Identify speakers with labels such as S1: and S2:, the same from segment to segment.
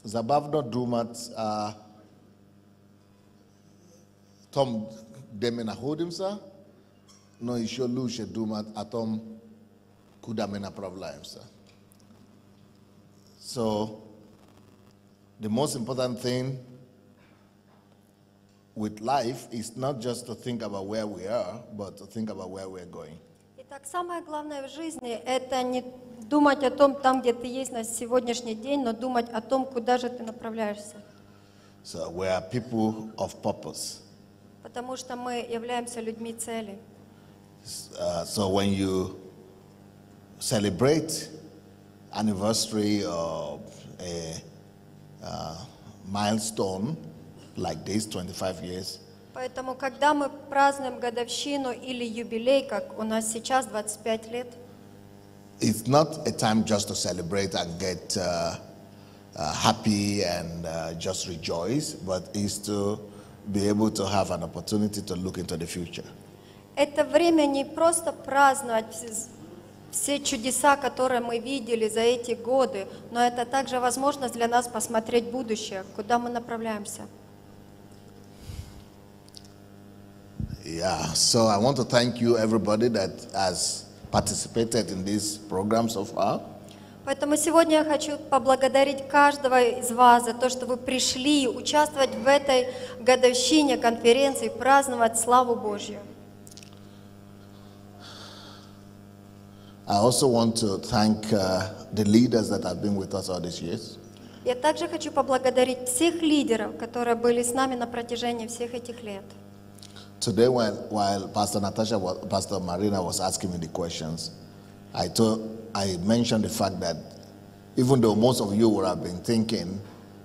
S1: Забавно думать о том, где мы находимся, но еще лучше думать о том, куда мы направляемся. So, the most important thing with life is not just to think about where we are, but to think about where we're going.
S2: Итак, самое главное в жизни – это не думать о том, там, где ты есть на сегодняшний день, но думать о том, куда же ты направляешься.
S1: So we are people of purpose.
S2: Потому что мы являемся людьми цели.
S1: So when you celebrate anniversary or a milestone like this, 25 years,
S2: Поэтому, когда мы празднуем годовщину или юбилей, как у нас сейчас, 25 лет,
S1: it's not a time just to celebrate and get happy and just rejoice, but it's to be able to have an opportunity to look into the future.
S2: это время не просто праздновать все чудеса, которые мы видели за эти годы, но это также возможность для нас посмотреть будущее, куда мы направляемся.
S1: Yeah, so I want to thank you, everybody that has participated in this program so far.
S2: Поэтому сегодня я хочу поблагодарить каждого из вас за то, что вы пришли участвовать в этой годовщине конференции, праздновать славу Божью.
S1: I also want to thank the leaders that have been with us all these years.
S2: Я также хочу поблагодарить всех лидеров, которые были с нами на протяжении всех этих лет.
S1: Today, while Pastor Marina was asking me the questions, I mentioned the fact that even though most of you would have been thinking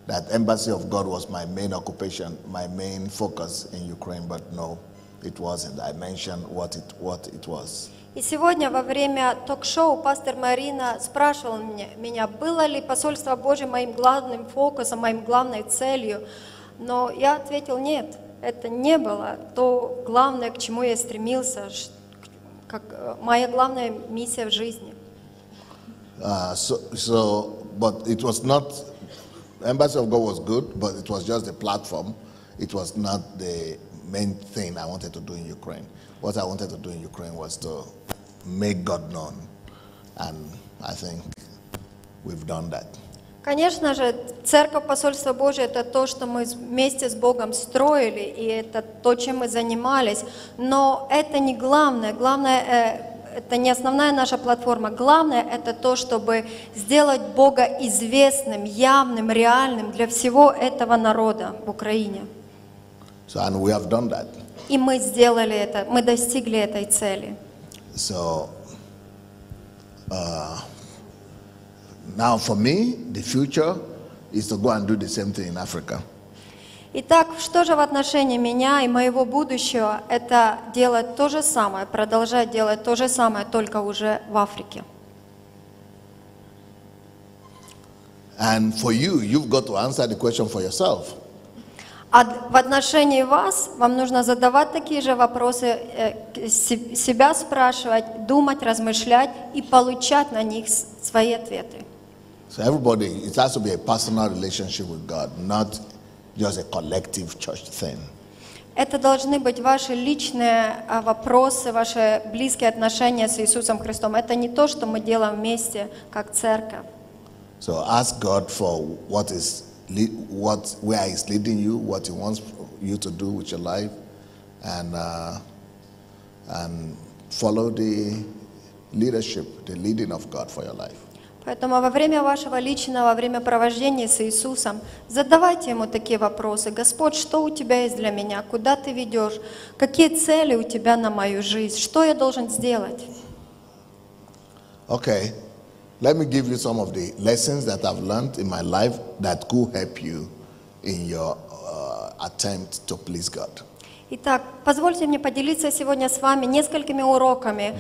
S1: that Embassy of God was my main occupation, my main focus in Ukraine, but no, it wasn't. I mentioned what it was.
S2: И сегодня во время ток-шоу пастор Марина спрашивал меня, было ли посольство Божье моим главным фокусом, моим главной целью, но я ответил нет. Это не было то главное, к чему я стремился, как моя главная миссия в жизни.
S1: But it was not, Embassy of God was good, but it was just the platform. It was not the main thing I wanted to do in Ukraine. What I wanted to do in Ukraine was to make God known. And I think we've done that.
S2: Конечно же, Церковь Посольства Божия – это то, что мы вместе с Богом строили, и это то, чем мы занимались. Но это не главное. Главное, это не основная наша платформа. Главное – это то, чтобы сделать Бога известным, явным, реальным для всего этого народа в Украине.
S1: And we have done that.
S2: И мы сделали это, мы достигли этой цели.
S1: So, now for me, the future is to go and do the same thing in Africa.
S2: Итак, что же в отношении меня и моего будущего? Это делать то же самое, продолжать делать то же самое, только уже в Африке.
S1: And for you, you've got to answer the question for yourself.
S2: А в отношении вас вам нужно задавать такие же вопросы, себя спрашивать, думать, размышлять и получать на них свои ответы.
S1: So everybody, it has to be a personal relationship with God, not just a collective church thing.
S2: Это должны быть ваши личные вопросы, ваши близкие отношения с Иисусом Христом. Это не то, что мы делаем вместе, как церковь.
S1: So ask God for where He's leading you, what He wants you to do with your life, and follow the leadership, the leading of God for your life.
S2: Поэтому во время вашего личного времяпровождения с Иисусом задавайте Ему такие вопросы. Господь, что у Тебя есть для меня? Куда Ты ведешь? Какие цели у Тебя на мою жизнь? Что я должен сделать?
S1: Okay, let me give you some of the lessons that I've learned in my life that could help you in your attempt to please God.
S2: Итак, позвольте мне поделиться сегодня с вами несколькими уроками,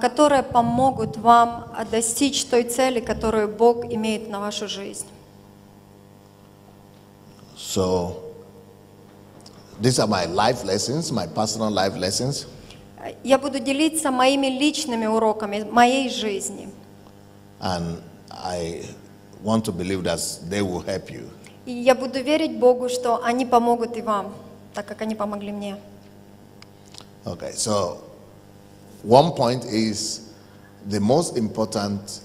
S2: которые помогут вам достичь той цели, которую Бог имеет на вашу жизнь.
S1: So, these are my life lessons, my personal life lessons.
S2: Я буду делиться моими личными уроками моей жизни.
S1: And want to believe that they will help you.
S2: И я буду верить Богу, что они помогут и вам, так как они помогли мне.
S1: Okay, so one point is the most important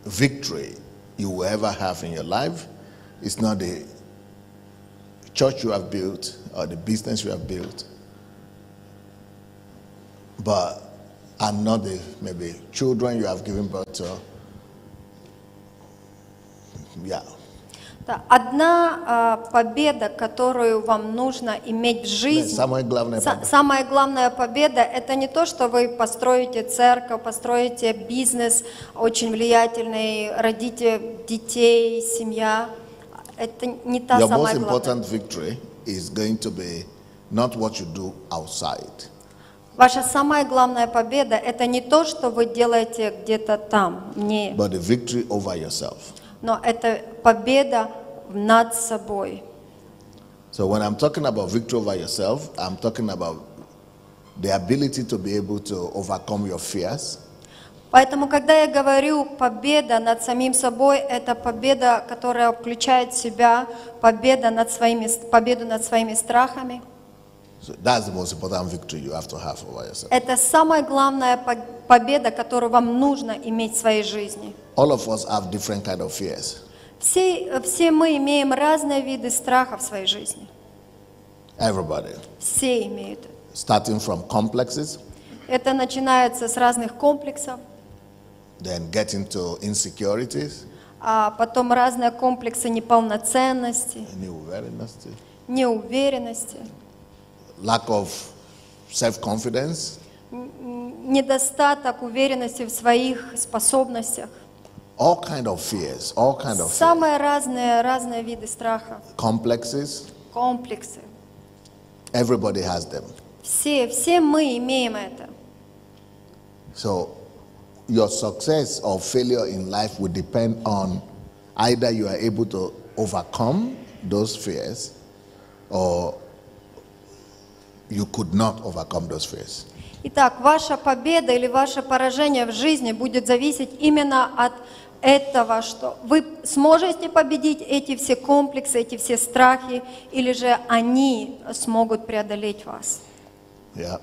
S1: victory you will ever have in your life is not the church you have built or the business you have built, and not the maybe children you have given birth to. Yeah.
S2: Да, одна победа, которую вам нужно иметь в жизни,
S1: Самая
S2: главная победа, это не то, что вы построите церковь, построите бизнес очень влиятельный, родите детей, семья. Это не та
S1: Your
S2: самая
S1: most
S2: главная.
S1: important victory is going to be not what you do outside.
S2: Ваша самая главная победа, это не то, что вы делаете где-то там,
S1: But the victory over yourself.
S2: но это победа над собой.
S1: So when I'm talking about victory over yourself, I'm talking about the ability to be able to overcome your fears.
S2: Поэтому, когда я говорю победа над самим собой, это победа, которая включает в себя победу над своими страхами.
S1: So that's the most important victory you have to have over yourself.
S2: Это самая главная победа, которую вам нужно иметь в своей жизни.
S1: All of us have different kind of fears.
S2: Все мы имеем разные виды страха в своей жизни.
S1: Everybody.
S2: Все имеют.
S1: Starting from complexes,
S2: Это начинается с разных комплексов,
S1: then getting to insecurities,
S2: а потом разные комплексы неполноценности, неуверенности,
S1: lack of self-confidence,
S2: недостаток уверенности в своих способностях.
S1: all kind of fears,
S2: Самые разные виды страха,
S1: complexes.
S2: комплексы.
S1: Everybody has them.
S2: Все мы имеем это.
S1: So your success or failure in life will depend on either you are able to overcome those fears or you could not overcome those fears.
S2: Итак, ваша победа или ваше поражение в жизни будет зависеть именно от этого, что вы сможете победить эти все комплексы, эти все страхи, или же они смогут преодолеть вас.
S1: Yeah.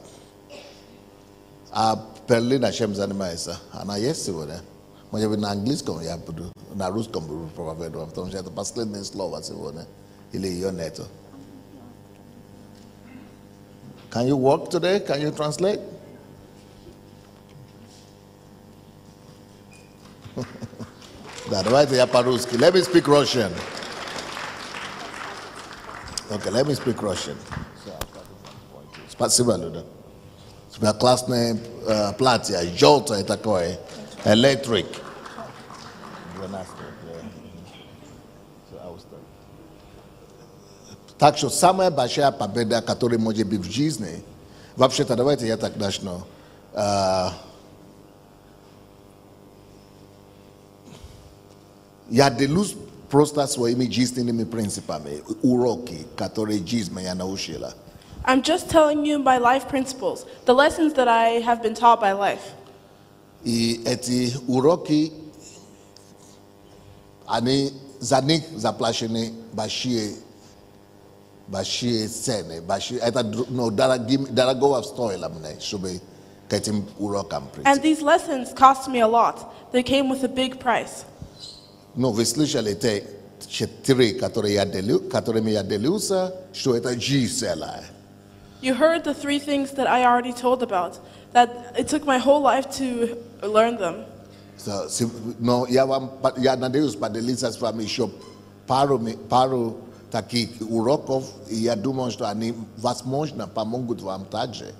S1: Berlin Hashem занимается. Она есть сегодня. Может быть, на английском я буду, на русском буду проповедовать, потому что это последнее слово сегодня. Или ее нету. Can you work today? Can you translate? Да, давайте я по-русски. Let me speak Russian. Okay, let me speak Russian. Спасибо, Люда. У тебя классное платье, желтое такое, электрик. Так что самая большая победа, которая может быть в жизни, вообще-то давайте я так начну. Я делюсь просто своими жизненными принципами, уроки, которые жизнь меня научила.
S3: I'm just telling you my life principles, the lessons that I have been taught by life.
S1: И эти уроки, они за них заплачены большие цены, это дорого стоило мне, чтобы к этим урокам прийти.
S3: And these lessons cost me a lot. They came with a big price.
S1: Ну, вы слышали те 4, которыми я делился, что это жизнь целая.
S3: You heard the 3 things that I already told about, that it took my whole life to learn them.
S1: So, no, я надеюсь поделиться с вами еще пару таких уроков, и я думаю, что они, возможно, помогут вам также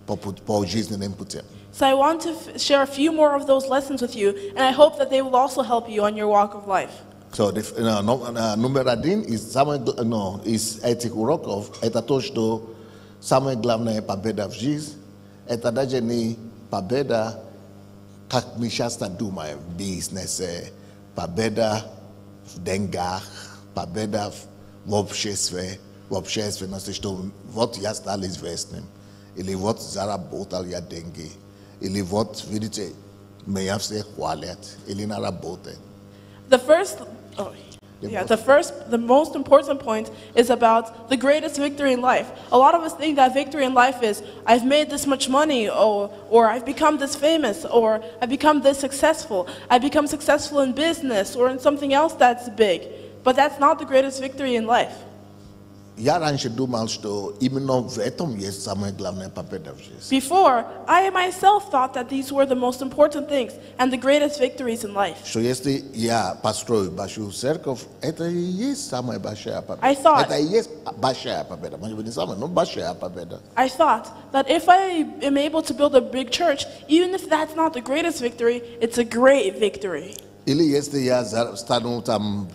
S1: по жизненным путям.
S3: So I want to share a few more of those lessons with you, and I hope that they will also help you on your walk of life.
S1: So, номер 1 из этих уроков, это то, что самая главная победа в жизни, это даже не победа, как мы часто думаем, в бизнесе, победа в деньгах, победа в общественности, что вот я стал известным, или вот заработал я деньги, или вот, видите, меня все хвалят, или на работе.
S3: The most important point is about the greatest victory in life. A lot of us think that victory in life is, I've made this much money, or I've become this famous, or I've become this successful. I've become successful in business or in something else that's big. But that's not the greatest victory in life.
S1: Я раньше думал, что именно в этом есть самая главная победа в жизни.
S3: Before, I myself thought that these were the most important things and the greatest victories in life.
S1: Что если я построю большую церковь, это и есть самая большая победа.
S3: I thought-
S1: Это и есть большая победа. Может быть, не самая, но большая победа.
S3: I thought that if I am able to build a big church, even if that's not the greatest victory, it's a great victory.
S1: Или если я стану там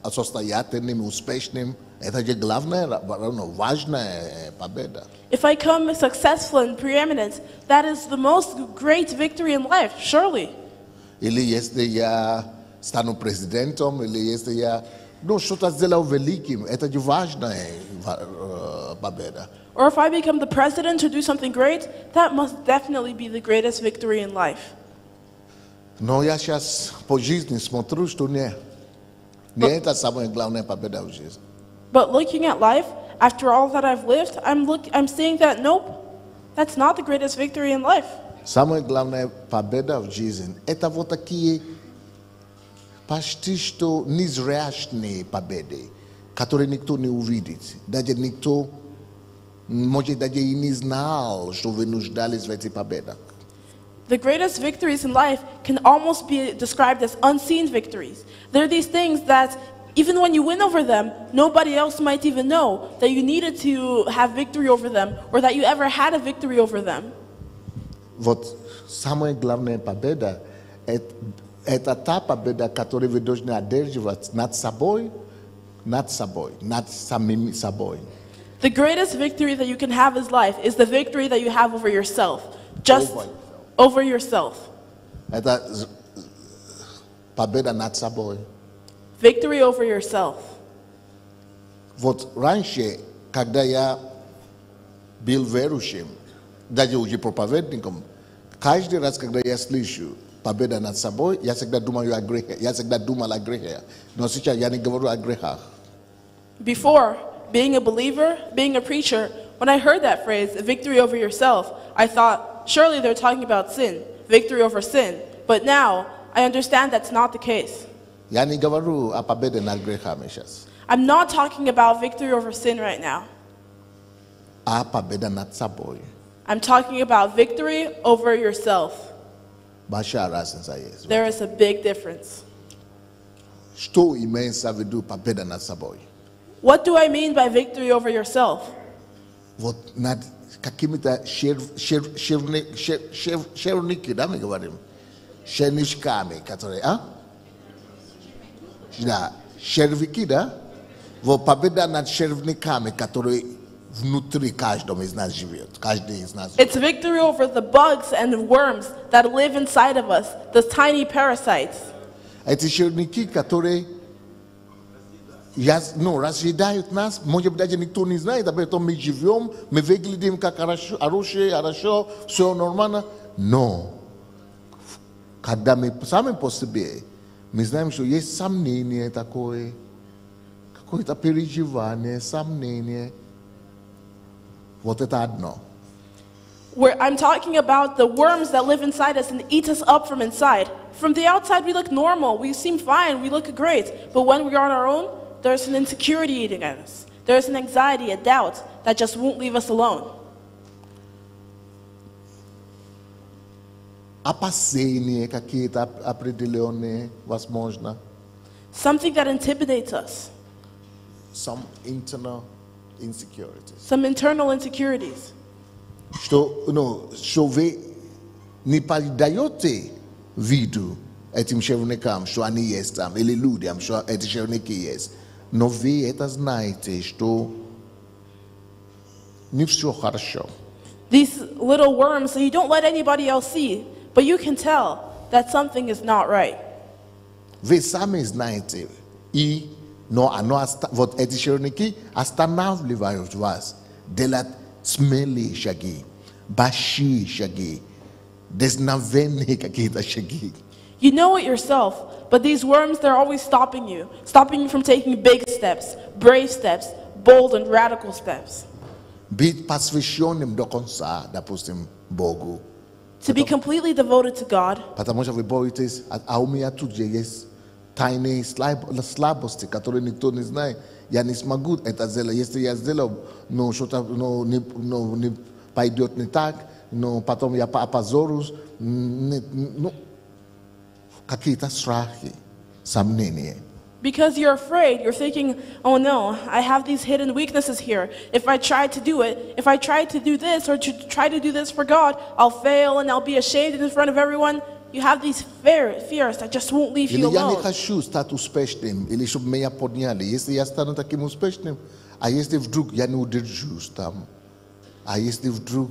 S1: состоятельным, успешным, это же главная, важная победа.
S3: If I come successful and preeminent, that is the most great victory in life, surely.
S1: Или если я стану президентом, или если я что-то сделал великим, это же важная победа.
S3: Or if I become the president or do something great, that must definitely be the greatest victory in life.
S1: Но я сейчас по жизни смотрю, что не это самая главная победа в жизни.
S3: But looking at life, after all that I've lived, I'm seeing that nope, that's not the greatest victory in life.
S1: Самая главная победа в жизни – это вот такие почти что незрячные победы, которые никто не увидит. Даже никто, может, даже и не знал, что вы нуждались в этих победах.
S3: The greatest victories in life can almost be described as unseen victories. They're these things that even when you win over them, nobody else might even know that you needed to have victory over them or that you ever had a victory over them.
S1: Вот самая главная победа – это та победа, которую вы должны одерживать над собой, над самим собой.
S3: The greatest victory that you can have in life is the victory that you have over yourself. Just over yourself.
S1: Это победа над собой.
S3: Victory over yourself.
S1: Вот раньше, когда я был верующим, даже уже проповедником, каждый раз, когда я слышу победа над собой, я всегда думаю о грехе. Я всегда думал о грехе. Но сейчас я не говорю о грехах.
S3: Before, being a believer, being a preacher, when I heard that phrase, victory over yourself, I thought, surely they're talking about sin, victory over sin. But now, I understand that's not the case.
S1: Я не говорю о победе над грехами сейчас.
S3: I'm not talking about victory over sin right now.
S1: А победа над собой.
S3: I'm talking about victory over yourself.
S1: Большая разница есть.
S3: There is a big difference.
S1: Что имеется в виду победа над собой?
S3: What do I mean by victory over yourself?
S1: Вот над какими-то шерники, да, мы говорим? Шерничками, которые, Да, червяки, да? Вот победа над червяками, которые внутри каждого из нас живет. Каждый из нас.
S3: It's victory over the bugs and worms that live inside of us, the tiny parasites.
S1: Эти червяки, которые разъедают нас, может быть, даже никто не знает, об этом мы живем, мы выглядим как хорошо, все нормально, но когда мы сами по себе, мы знаем, что есть сомнение такое, какое-то переживание, сомнение. Вот это одно.
S3: Where I'm talking about the worms that live inside us and eat us up from inside. From the outside, we look normal, we seem fine, we look great. But when we are on our own, there's an insecurity eating at us. There's an anxiety, a doubt that just won't leave us alone.
S1: Опасения какие-то определенные, возможно.
S3: Something that intimidates us.
S1: Some internal insecurities.
S3: Some internal insecurities.
S1: Что вы не подаете виду этим червякам, что они есть там, или людям, что эти червяки есть. Но вы это знаете, что не все хорошо.
S3: These little worms that you don't let anybody else see, but you can tell that something is not right.
S1: Вы сами знаете, но вот эти червяки останавливают вас делать смелые шаги, большие шаги, дерзновенные какие-то шаги.
S3: You know it yourself, but these worms, they're always stopping you from taking big steps, brave steps, bold and radical steps.
S1: Být посвященным до конца, допустим, Богу.
S3: To be completely devoted to God.
S1: Потому что вы боитесь, а у меня тут же есть тайные слабости, которые никто не знает. Я не смогу это сделать. Если я сделаю, но что-то не пойдет не так, но потом я опозорюсь. Какие-то страхи, сомнения.
S3: Because you're afraid, you're thinking, oh no, I have these hidden weaknesses here. If I try to do it, if I try to do this or to try to do this for God, I'll fail and I'll be ashamed in front of everyone. You have these fears that just won't leave you
S1: Или я не
S3: alone.
S1: хочу стать успешным, или чтобы меня подняли. Если я стану таким успешным, а если вдруг я не удержусь там, а если вдруг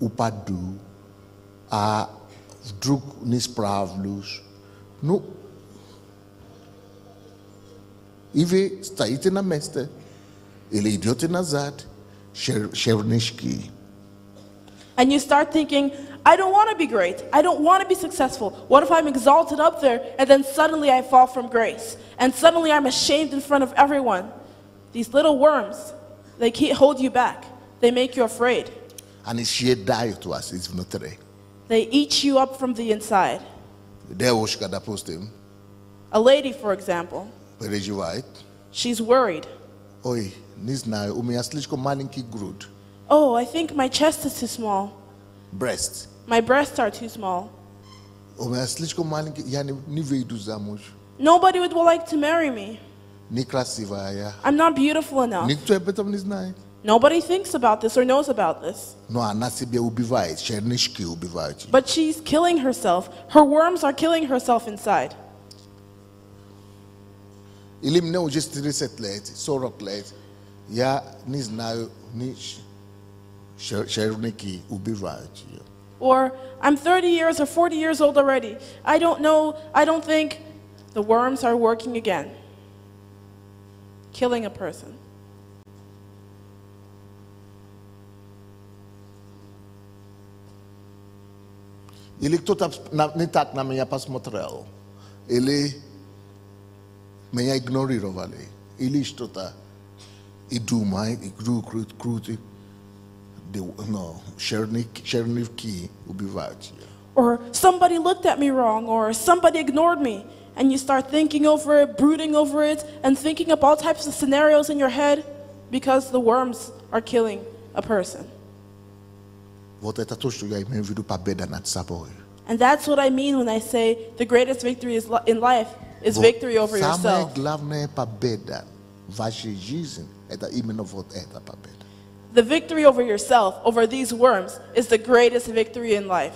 S1: упаду, а вдруг не справлюсь, ну, и вы стоите на месте, или идете назад, чернышки.
S3: And you start thinking, I don't want to be great. I don't want to be successful. What if I'm exalted up there and then suddenly I fall from grace? And suddenly I'm ashamed in front of everyone. These little worms, they can't hold you back. They make you afraid.
S1: Они съедают вас изнутри.
S3: They eat you up from the inside.
S1: Девушка, допустим,
S3: A lady, for example,
S1: переживает.
S3: she's worried.
S1: Ой, не знаю, у меня слишком маленький грудь.
S3: Oh, I think my chest is too small.
S1: Breast.
S3: My breasts are too small.
S1: У меня слишком маленький, я не выйду замуж.
S3: Nobody would like to marry me.
S1: Некрасивая.
S3: I'm not beautiful enough.
S1: Никто об этом не знает.
S3: Nobody thinks about this or knows about this.
S1: Но она себя убивает, чернышки убивают.
S3: But she's killing herself. Her worms are killing herself inside.
S1: Или мне уже 30 лет, 40 лет, я не знаю, ни черники убивают ее.
S3: Or I'm 30 years or 40 years old already. I don't know, I don't think the worms are working again. Killing a person.
S1: Или кто-то не так на меня посмотрел, или меня игнорировали, или что-то, и думает, и крутит, черники убивают ее.
S3: Or somebody looked at me wrong, or somebody ignored me. And you start thinking over it, brooding over it, and thinking up all types of scenarios in your head because the worms are killing a person.
S1: Вот это то, что я имею в виду победа над собой.
S3: And that's what I mean when I say the greatest victory in life is victory over
S1: Самая
S3: yourself.
S1: главная победа в вашей жизни – это именно вот эта победа.
S3: The victory over yourself, over these worms, is the greatest victory in life.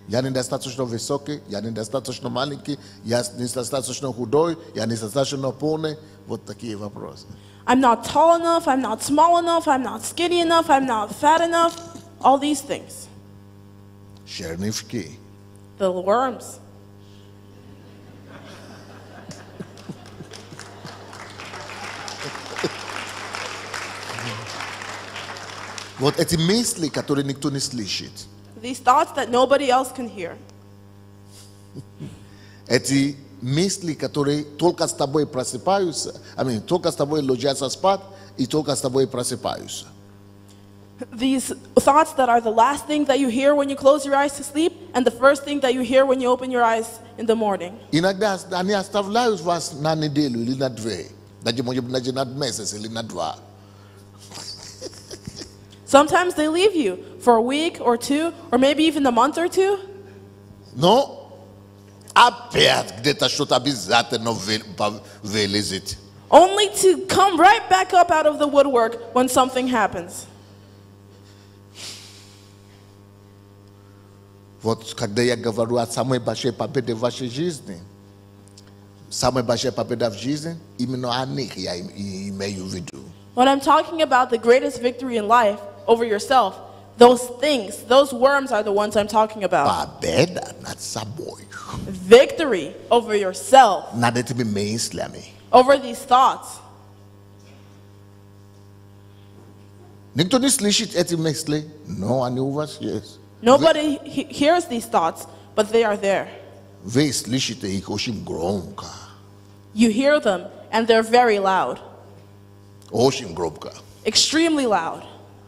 S1: Я недостаточно высокий, я недостаточно маленький, я недостаточно худой, я недостаточно полный. Вот такие вопросы.
S3: I'm not tall enough, I'm not small enough, I'm not skinny enough, I'm not fat enough. All these things.
S1: Чернышки.
S3: The worms.
S1: Вот эти мысли, которые никто не слышит.
S3: These thoughts that nobody else can hear.
S1: Эти мысли, которые только с тобой просыпаются, только с тобой ложатся спать и только с тобой просыпаются.
S3: These thoughts that are the last thing that you hear when you close your eyes to sleep and the first thing that you hear when you open your eyes in the morning.
S1: Иногда они оставляют вас на неделю или на две, даже может быть на месяц или на два.
S3: Sometimes they leave you for a week or two, or maybe even a month or two.
S1: Но опять где-то что-то обязательно вылезет.
S3: Only to come right back up out of the woodwork when something happens.
S1: Вот когда я говорю о самой большой победе в вашей жизни, самая большая победа в жизни, именно о них я имею в виду.
S3: When I'm talking about the greatest victory in life over yourself, those things, those worms are the ones I'm talking about.
S1: Победа над собой.
S3: Victory over yourself,
S1: Над этими мыслями.
S3: over these thoughts.
S1: Никто не слышит эти мысли, но они у вас есть.
S3: Nobody hears these thoughts, but they are there.
S1: Вие слышите их очень громко.
S3: You hear them, and they're very loud,
S1: Очень громко.
S3: extremely loud,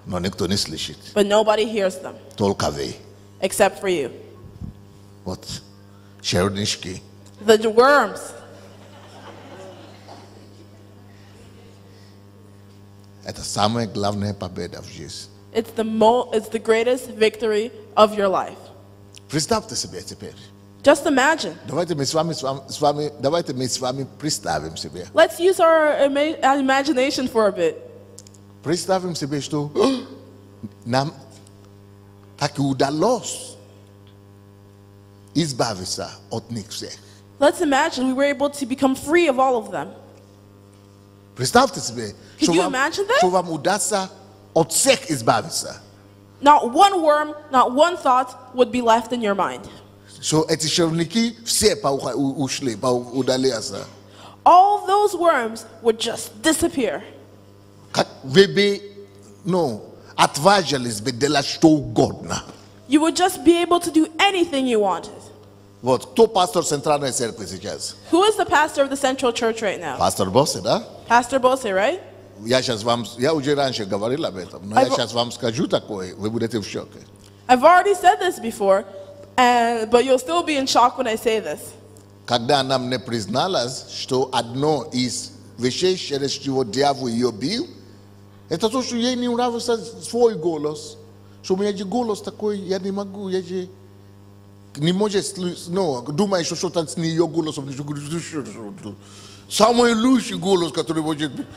S1: Но никто не слышит.
S3: but nobody hears them
S1: Только вы.
S3: except for you.
S1: Вот. Чернички.
S3: The worms.
S1: Это самая главная победа в жизни.
S3: It's the greatest victory of your life.
S1: Представьте себе теперь.
S3: Just imagine.
S1: Давайте мы с вами представим себе.
S3: Let's use our imagination for a bit.
S1: Представим себе, что нам так и удалось избавиться от них всех.
S3: Let's imagine we were able to become free of all of them.
S1: Представьте себе,
S3: Could you imagine that?
S1: что вам удастся от всех избавиться.
S3: Not one worm, not one thought would be left in your mind.
S1: Что эти червяки все ушли, удалятся.
S3: All those worms would just disappear.
S1: Как вы бы, отважились бы делать что угодно.
S3: You would just be able to do anything you wanted.
S1: Вот, кто пастор Центральной Церкви сейчас?
S3: Who is the pastor of the Central Church right now?
S1: Пастор Боссе, да?
S3: Pastor Bose, right?
S1: Я уже раньше говорил об этом, но я сейчас вам скажу такое, вы будете в шоке.
S3: I've already said this before, but you'll still be in shock when I say this.
S1: Когда она мне призналась, что одно из вещей, через что дьявол ее бил, это то, что ей не нравился свой голос. Что у меня же голос такой, я не могу, я же не может, думаю, что что-то с нее голосом. Самый лучший голос, который может быть.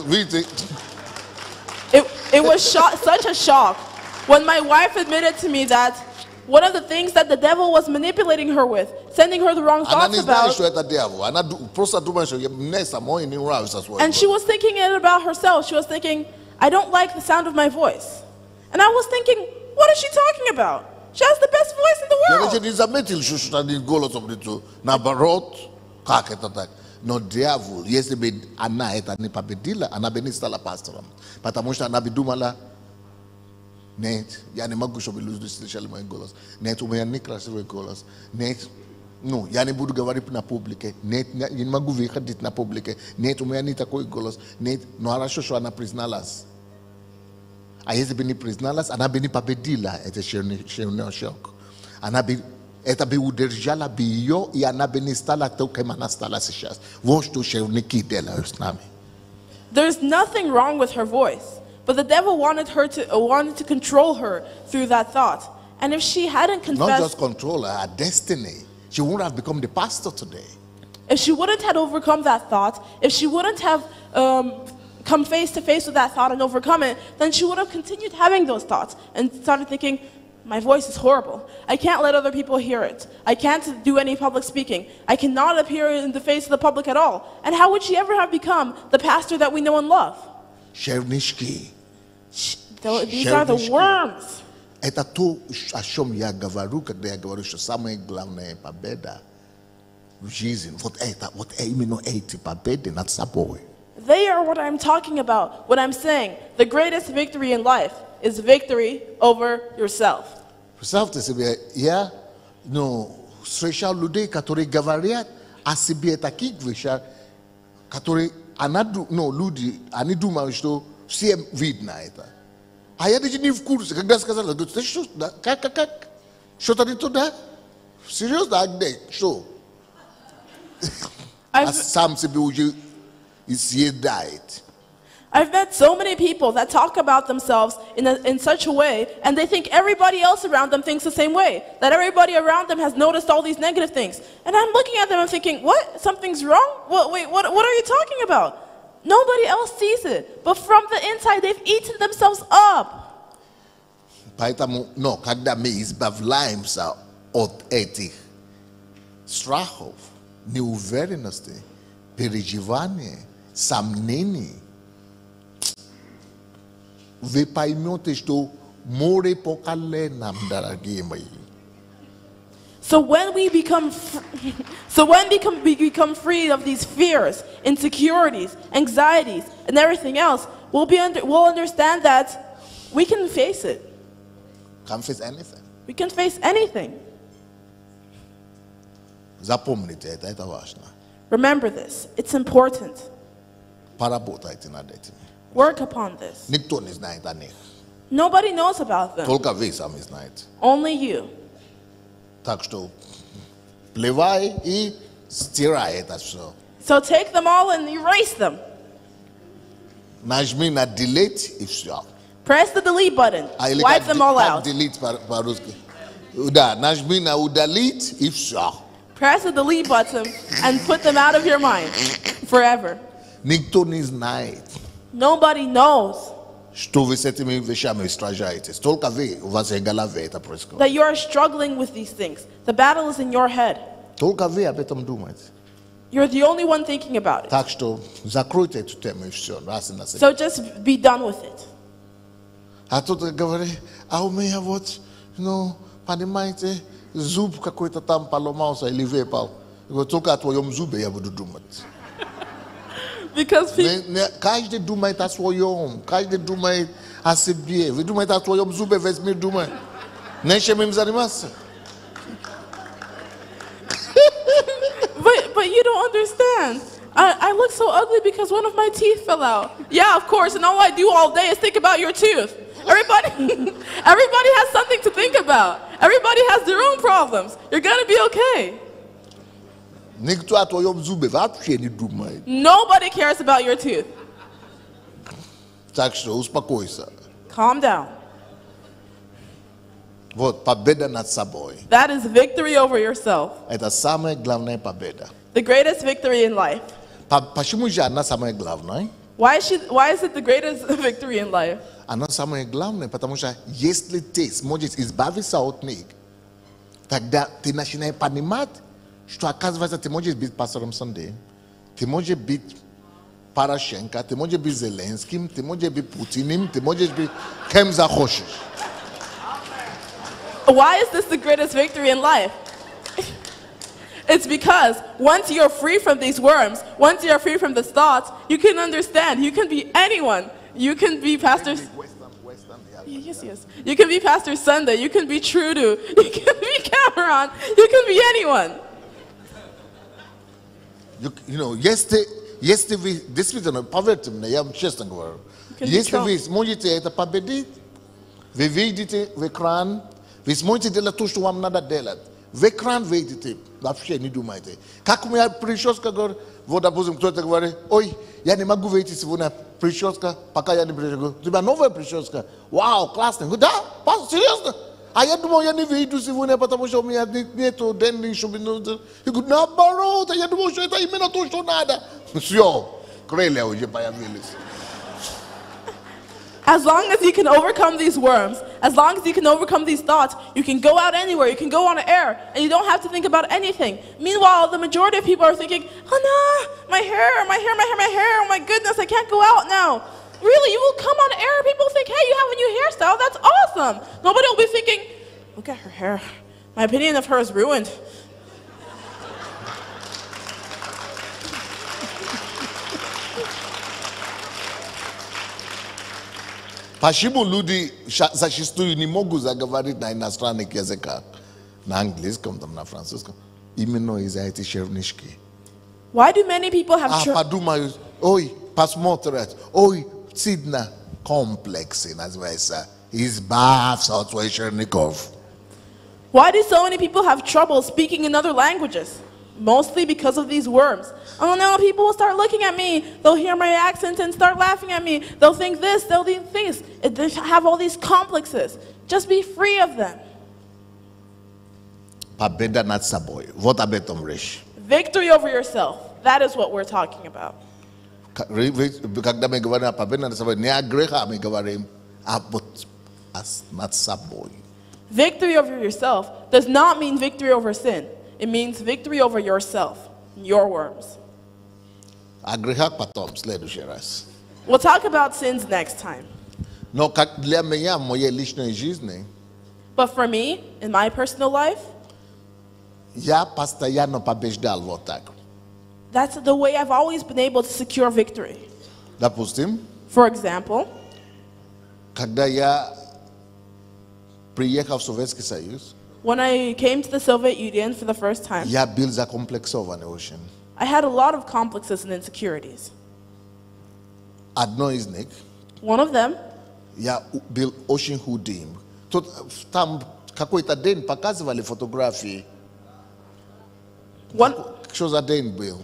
S1: Видите?
S3: It was such a shock when my wife admitted to me that one of the things that the devil was manipulating her with, sending her the wrong
S1: Она
S3: thoughts
S1: не знает,
S3: about,
S1: что это дьявол. Она просто думает, что мне самой не нравится свой
S3: and she
S1: голос.
S3: was thinking it about herself. She was thinking, I don't like the sound of my voice. And I was thinking, what is she talking about? She has the best voice in the
S1: Я
S3: world.
S1: даже не заметил, что они голосом лицо. Наоборот, как это так? Но дьявол, если бы она это не победила, она бы не стала пастором. Потому что она бы думала, нет, я не могу, чтобы люди слышали мой голос. Нет, у меня некрасивый голос. Нет, я не буду говорить на публике. Нет, я не могу выходить на публике. Нет, у меня не такой голос. Нет, но хорошо, что она призналась. А если бы не призналась, она бы не победила этот чернячок. Она бы это бы удержала бы ее, и она бы не стала то, кем она стала сейчас. Вот что черники делают с нами.
S3: There's nothing wrong with her voice, but the devil wanted to control her through that thought. And if she hadn't
S1: Not
S3: confessed,
S1: just control her destiny, she wouldn't have become the pastor today.
S3: if she wouldn't have overcome that thought, if she wouldn't have come face to face with that thought and overcome it, then she would have continued having those thoughts and started thinking, my voice is horrible. I can't let other people hear it. I can't do any public speaking. I cannot appear in the face of the public at all. And how would she ever have become the pastor that we know and love?
S1: Чернички.
S3: These are the worms.
S1: Это то, о чем я говорю, когда я говорю, что самая главная победа в жизни, вот именно эти победы над собой.
S3: They are what I'm talking about. What I'm saying, the greatest victory in life is victory over yourself.
S1: Представьте себе, я встречал людей, которые говорят о себе таких вещах, которые люди, они думают, что всем видно это. А я даже не в курсе, когда сказали, ты что, как? Что-то не туда? Серьезно, а где? Что? А сам себе уже съедает.
S3: I've met so many people that talk about themselves in such a way, and they think everybody else around them thinks the same way. That everybody around them has noticed all these negative things. And I'm looking at them and thinking, what? Something's wrong? Wait, what are you talking about? Nobody else sees it. But from the inside, they've eaten themselves up.
S1: Поэтому, когда мы избавляемся от этих страхов, неуверенности, переживаний, сомнений, вы поймете, что море по колено, дорогие мои.
S3: So when we become free of these fears, insecurities, anxieties, and everything else, we'll understand that we can face it.
S1: Can face anything.
S3: We can face anything.
S1: Запомните это важно.
S3: Remember this. It's important.
S1: Поработайте над этим.
S3: Work upon this.
S1: Никто не знает о них.
S3: Nobody knows about them.
S1: Только вы сами знаете.
S3: Only you.
S1: Так что плевай и стирай это все.
S3: So take them all and erase them.
S1: Нажми на delete и все.
S3: Press the delete button. Wipe them all out.
S1: Delete по-русски. Да, нажми на удалить и все.
S3: Press the delete button and put them out of your mind forever.
S1: Никто не знает,
S3: Nobody knows
S1: что вы с этими вещами сражаетесь. Только вы, у вас в голове это происходит.
S3: that you are struggling with these things. The battle is in your head.
S1: Только вы об этом думаете.
S3: You're the only one thinking about it.
S1: Так что закройте эту тему и все. Раз и навсегда.
S3: So just be done with it.
S1: А тут говорит, а у меня вот, ну, понимаете, зуб какой-то там поломался или выпал. Вот только о твоем зубе я буду думать.
S3: Because people,
S1: Каждый думает о своем, каждый думает о себе. Вы думаете о своем зубе, весь мир думает. Нечем им заниматься.
S3: but you don't understand. I look so ugly because one of my teeth fell out. Yeah, of course, and all I do all day is think about your tooth. Everybody has something to think about. Everybody has their own problems. You're gonna be okay.
S1: Никто о твоем зубе вообще не думает.
S3: Nobody cares about your tooth.
S1: Так что успокойся.
S3: Calm down.
S1: Вот, победа над собой.
S3: That is victory over yourself.
S1: Это самая главная победа.
S3: The greatest victory in life.
S1: Почему же она самая главная?
S3: Why is it the greatest victory in life?
S1: Она самая главная, потому что если ты сможешь избавиться от них, тогда ты начинаешь понимать, что оказывается ты можешь быть пастором Сандеем, ты можешь быть Порошенко, ты можешь быть Зеленским, ты можешь быть Путиным, ты можешь быть кем захочешь.
S3: Why is this the greatest victory in life? It's because once you're free from these worms, once you're free from these thoughts, you can understand. You can be anyone. You can be Pastor. Yes. You can be Pastor Sandey. You can be Trudeau. You can be Cameron. You can be anyone.
S1: You know, если вы действительно, поверьте мне, я вам честно говорю, если вы сможете это победить, вы видите в экран, вы сможете делать то, что вам надо делать. В экран видите, вообще не думайте. Как у меня прическа, говорит, вот, допустим, кто-то говорит, ой, я не могу выйти сегодня прическа, пока я не прическа. У тебя новая прическа? Вау, классно. Да, серьезно? А я думал, я не выйду сегодня, потому что у меня нету денег, чтобы... Я говорю, наоборот, я думал, что это именно то, что надо. Все, крылья уже появились.
S3: As long as you can overcome these worms, as long as you can overcome these thoughts, you can go out anywhere, you can go on air, and you don't have to think about anything. Meanwhile, the majority of people are thinking, oh no, my hair, oh my goodness, I can't go out now. Really, you will come on air, people think, hey, you have a new hairstyle, that's awesome. Nobody will be thinking, look at her hair. My opinion of her is ruined.
S1: Почему люди зачастую не могут заговорить на иностранных языках, на английском, там, на французском, именно из-за этих чернички?
S3: Why do many people have
S1: подумают, ой, посмотрят, ой, стыдно, комплексы называется, избавься от своих черников.
S3: Why do so many people have trouble speaking in other languages? Mostly because of these worms. Oh no, people will start looking at me. They'll hear my accent and start laughing at me. They'll think this, they'll think this. They have all these complexes. Just be free of them.
S1: Победа над собой. Вот об этом речь.
S3: Victory over yourself. That is what we're talking about.
S1: Когда мы говорим о победе над собой, не о грехах мы говорим, а вот над собой.
S3: Victory over yourself does not mean victory over sin. It means victory over yourself, your worms.
S1: О грехах потом, в следующий раз.
S3: We'll talk about sins next time.
S1: Но как для меня, в моей личной жизни,
S3: But for me, in my personal life,
S1: я постоянно побеждал вот так.
S3: that's the way I've always been able to secure victory.
S1: Допустим,
S3: For example,
S1: когда я приехал в Советский Союз,
S3: When I came to the Soviet Union for the first time,
S1: я был закомплексован очень.
S3: I had a lot of complexes and insecurities.
S1: Одно из них,
S3: One of them,
S1: я был очень худым. Тут там какой-то день показывали фотографии.
S3: one,
S1: Что за день был?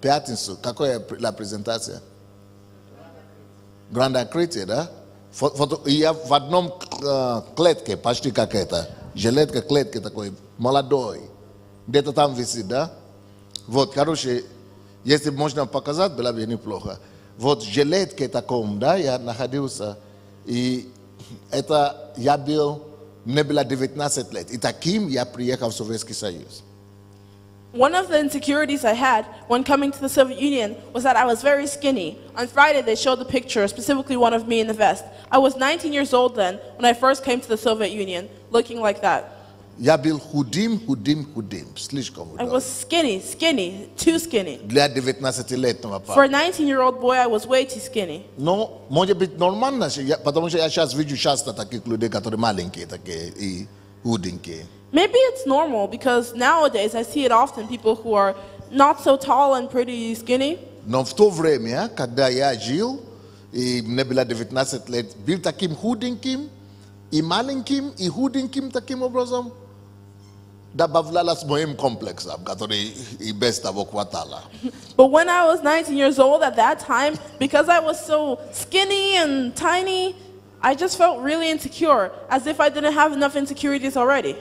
S1: Пятницу. Какая презентация? Grand открытие, да? Я в одном клетке, почти как это. Жилетка, клетка такой, молодой. Где-то там висит, да? Вот, короче, если можно показать, было бы неплохо. Вот в жилетке таком, да, я находился. И это я был, мне было 19 лет. И таким я приехал в Советский Союз.
S3: one of the insecurities I had when coming to the Soviet Union was that I was very skinny. On Friday, they showed the picture, specifically one of me in the vest. I was 19 years old then when I first came to the Soviet Union, looking like that.
S1: Я был худым, слишком
S3: I
S1: худой.
S3: was skinny, too skinny.
S1: Для 19-летнего
S3: For a
S1: парня.
S3: 19-year-old boy, I was way too skinny.
S1: Но, может быть, нормально, потому что я сейчас вижу часто таких людей, которые маленькие такие и худенькие.
S3: Maybe it's normal because nowadays I see it often, people who are not so tall and pretty skinny.
S1: Но в то время, когда я жил, и мне было 19 лет, был таким худеньким, и маленьким, и худеньким таким образом, добавлялось моим комплексам, которые и без того хватало.
S3: But when I was 19 years old at that time, because I was so skinny and tiny, I just felt really insecure, as if I didn't have enough insecurities already.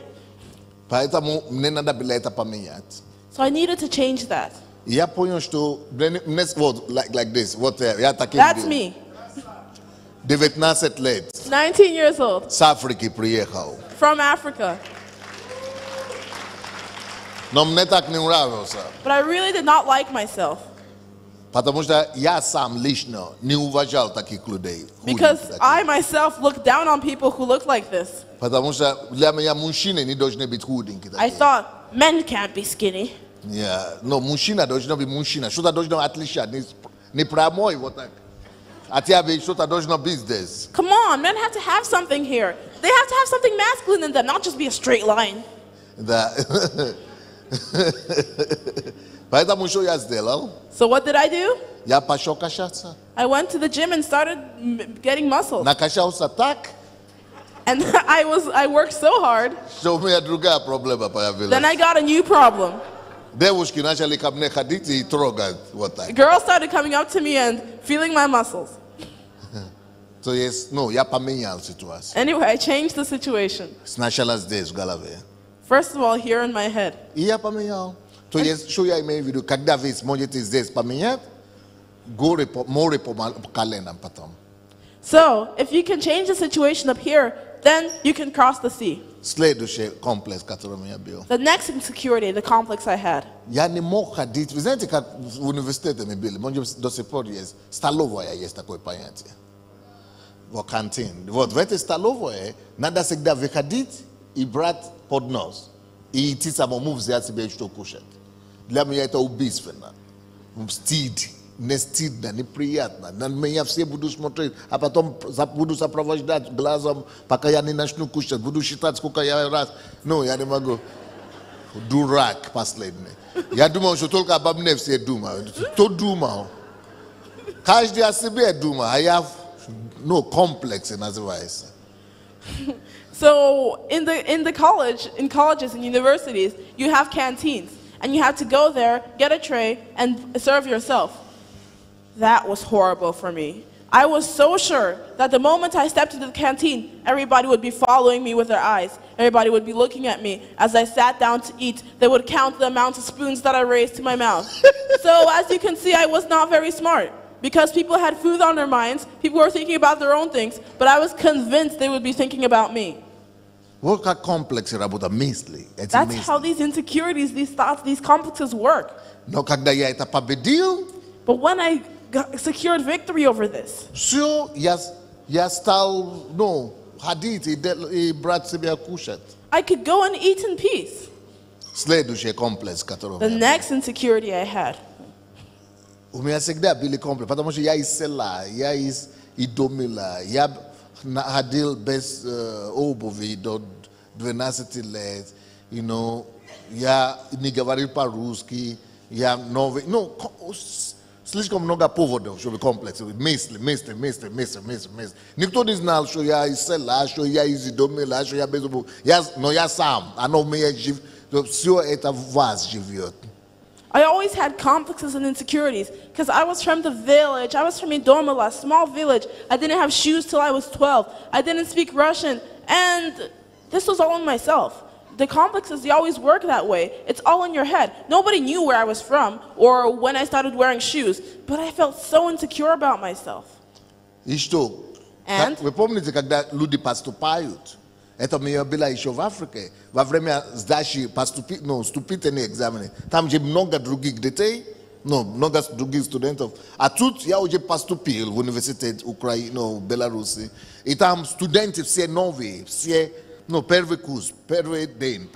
S1: Поэтому мне надо было это поменять.
S3: So I needed to change that.
S1: И я понял, что вот like this, вот я таким
S3: That's
S1: был.
S3: me,
S1: 19 лет,
S3: 19 years old,
S1: с Африки приехал.
S3: from Africa.
S1: Но мне так не нравился,
S3: But I really did not like myself
S1: потому что я сам лично не уважал таких людей.
S3: because
S1: худеньких таких.
S3: I myself looked down on people who looked like this.
S1: Потому что для меня мужчины не должны быть худенькие.
S3: I
S1: такие.
S3: thought men can't be skinny.
S1: Yeah. Но мужчина должен быть мужчина. Что-то должно отличать. Не прямой вот так. А тебе что-то должно быть здесь.
S3: Come on, men have to have something here. They have to have something masculine in them, not just be a straight line.
S1: Да. Поэтому что я сделал?
S3: So what did I do?
S1: Я пошел качаться.
S3: I went to the gym and started getting muscles.
S1: Накачался так,
S3: And I worked so hard.
S1: что у меня другая проблема появилась.
S3: Then I got a new problem.
S1: Девушки начали ко мне ходить и трогать вот так.
S3: Girls started coming up to me and feeling my muscles.
S1: То есть, я поменял ситуацию.
S3: Anyway, I changed the situation.
S1: Сначала здесь, в голове.
S3: First of all, here in my head.
S1: И я поменял. То есть, что я имею в виду, когда вы сможете здесь поменять, море по коленам потом.
S3: So, if you can change the situation up here, then you can cross the sea.
S1: Следующий комплекс, который у меня был.
S3: The next insecurity, the complex I had.
S1: Я не мог ходить. Вы знаете, как в университете мы были, может быть, до сих пор есть, столовая есть такое понятие. Вот кантин. Вот в этой столовой надо всегда выходить и брать поднос. И идти самому взять себе что кушать. Для меня это убийственно. Стыд. Не стыдно, неприятно. На меня все будут смотреть, а потом буду сопровождать глазом, пока я не начну кушать. Буду считать, сколько я раз. Я не могу. Дурак последний. Я думал, что только обо мне все думают. Кто думал? Каждый о себе думал, а я, комплексы называется.
S3: So in colleges and universities, you have canteens, and you have to go there, get a tray, and serve yourself. That was horrible for me. I was so sure that the moment I stepped into the canteen, everybody would be following me with their eyes. Everybody would be looking at me. As I sat down to eat, they would count the amount of spoons that I raised to my mouth. So as you can see, I was not very smart. Because people had food on their minds, people were thinking about their own things, but I was convinced they would be thinking about me.
S1: Вот как комплексы работают, мысли.
S3: That's how these insecurities, these thoughts, these complexes work.
S1: Но когда я это победил,
S3: But when I secured victory over this,
S1: все, я стал, ходить и брать себе кушать.
S3: I could go and eat in peace.
S1: Следующий комплекс, который
S3: The next insecurity I had.
S1: у меня всегда были комплексы, потому что я из села, я из Идомила, я ходил без обуви до 12 лет, я не говорил по-русски, я новый, слишком много поводов, чтобы комплекс, мысли. Никто не знал, что я из села, что я из дома, что я без обуви. Но я сам, оно в меня живет, все это в вас живет.
S3: I always had complexes and insecurities because I was from the village. I was from Idomala, a small village. I didn't have shoes till I was 12. I didn't speak Russian. And this was all in myself. The complexes, they always work that way. It's all in your head. Nobody knew where I was from or when I started wearing shoes. But I felt so insecure about myself.
S1: И что? Вы помните, когда люди поступают? Это мне было еще в Африке, во время сдачи вступительных экзаменов. Там же много других детей, много других студентов. А тут я уже поступил в университет Украины, Беларуси. И там студенты все новые, все, первый курс, первый день,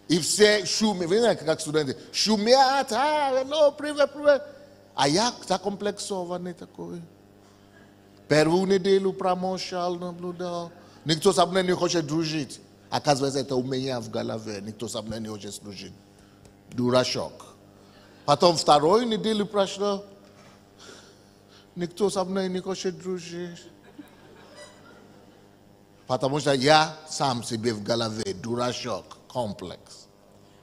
S1: и все шумят, вы знаете, как студенты, шумят, привет. А я закомплексованный такой. Первую неделю промолчал, наблюдал. Никто со мной не хочет дружить. Оказывается, это у меня в голове. Никто со мной не хочет дружить. Дурачок. Потом вторую неделю прошло. Никто со мной не хочет дружить. Потому что я сам себе в голове. Дурачок. Комплекс.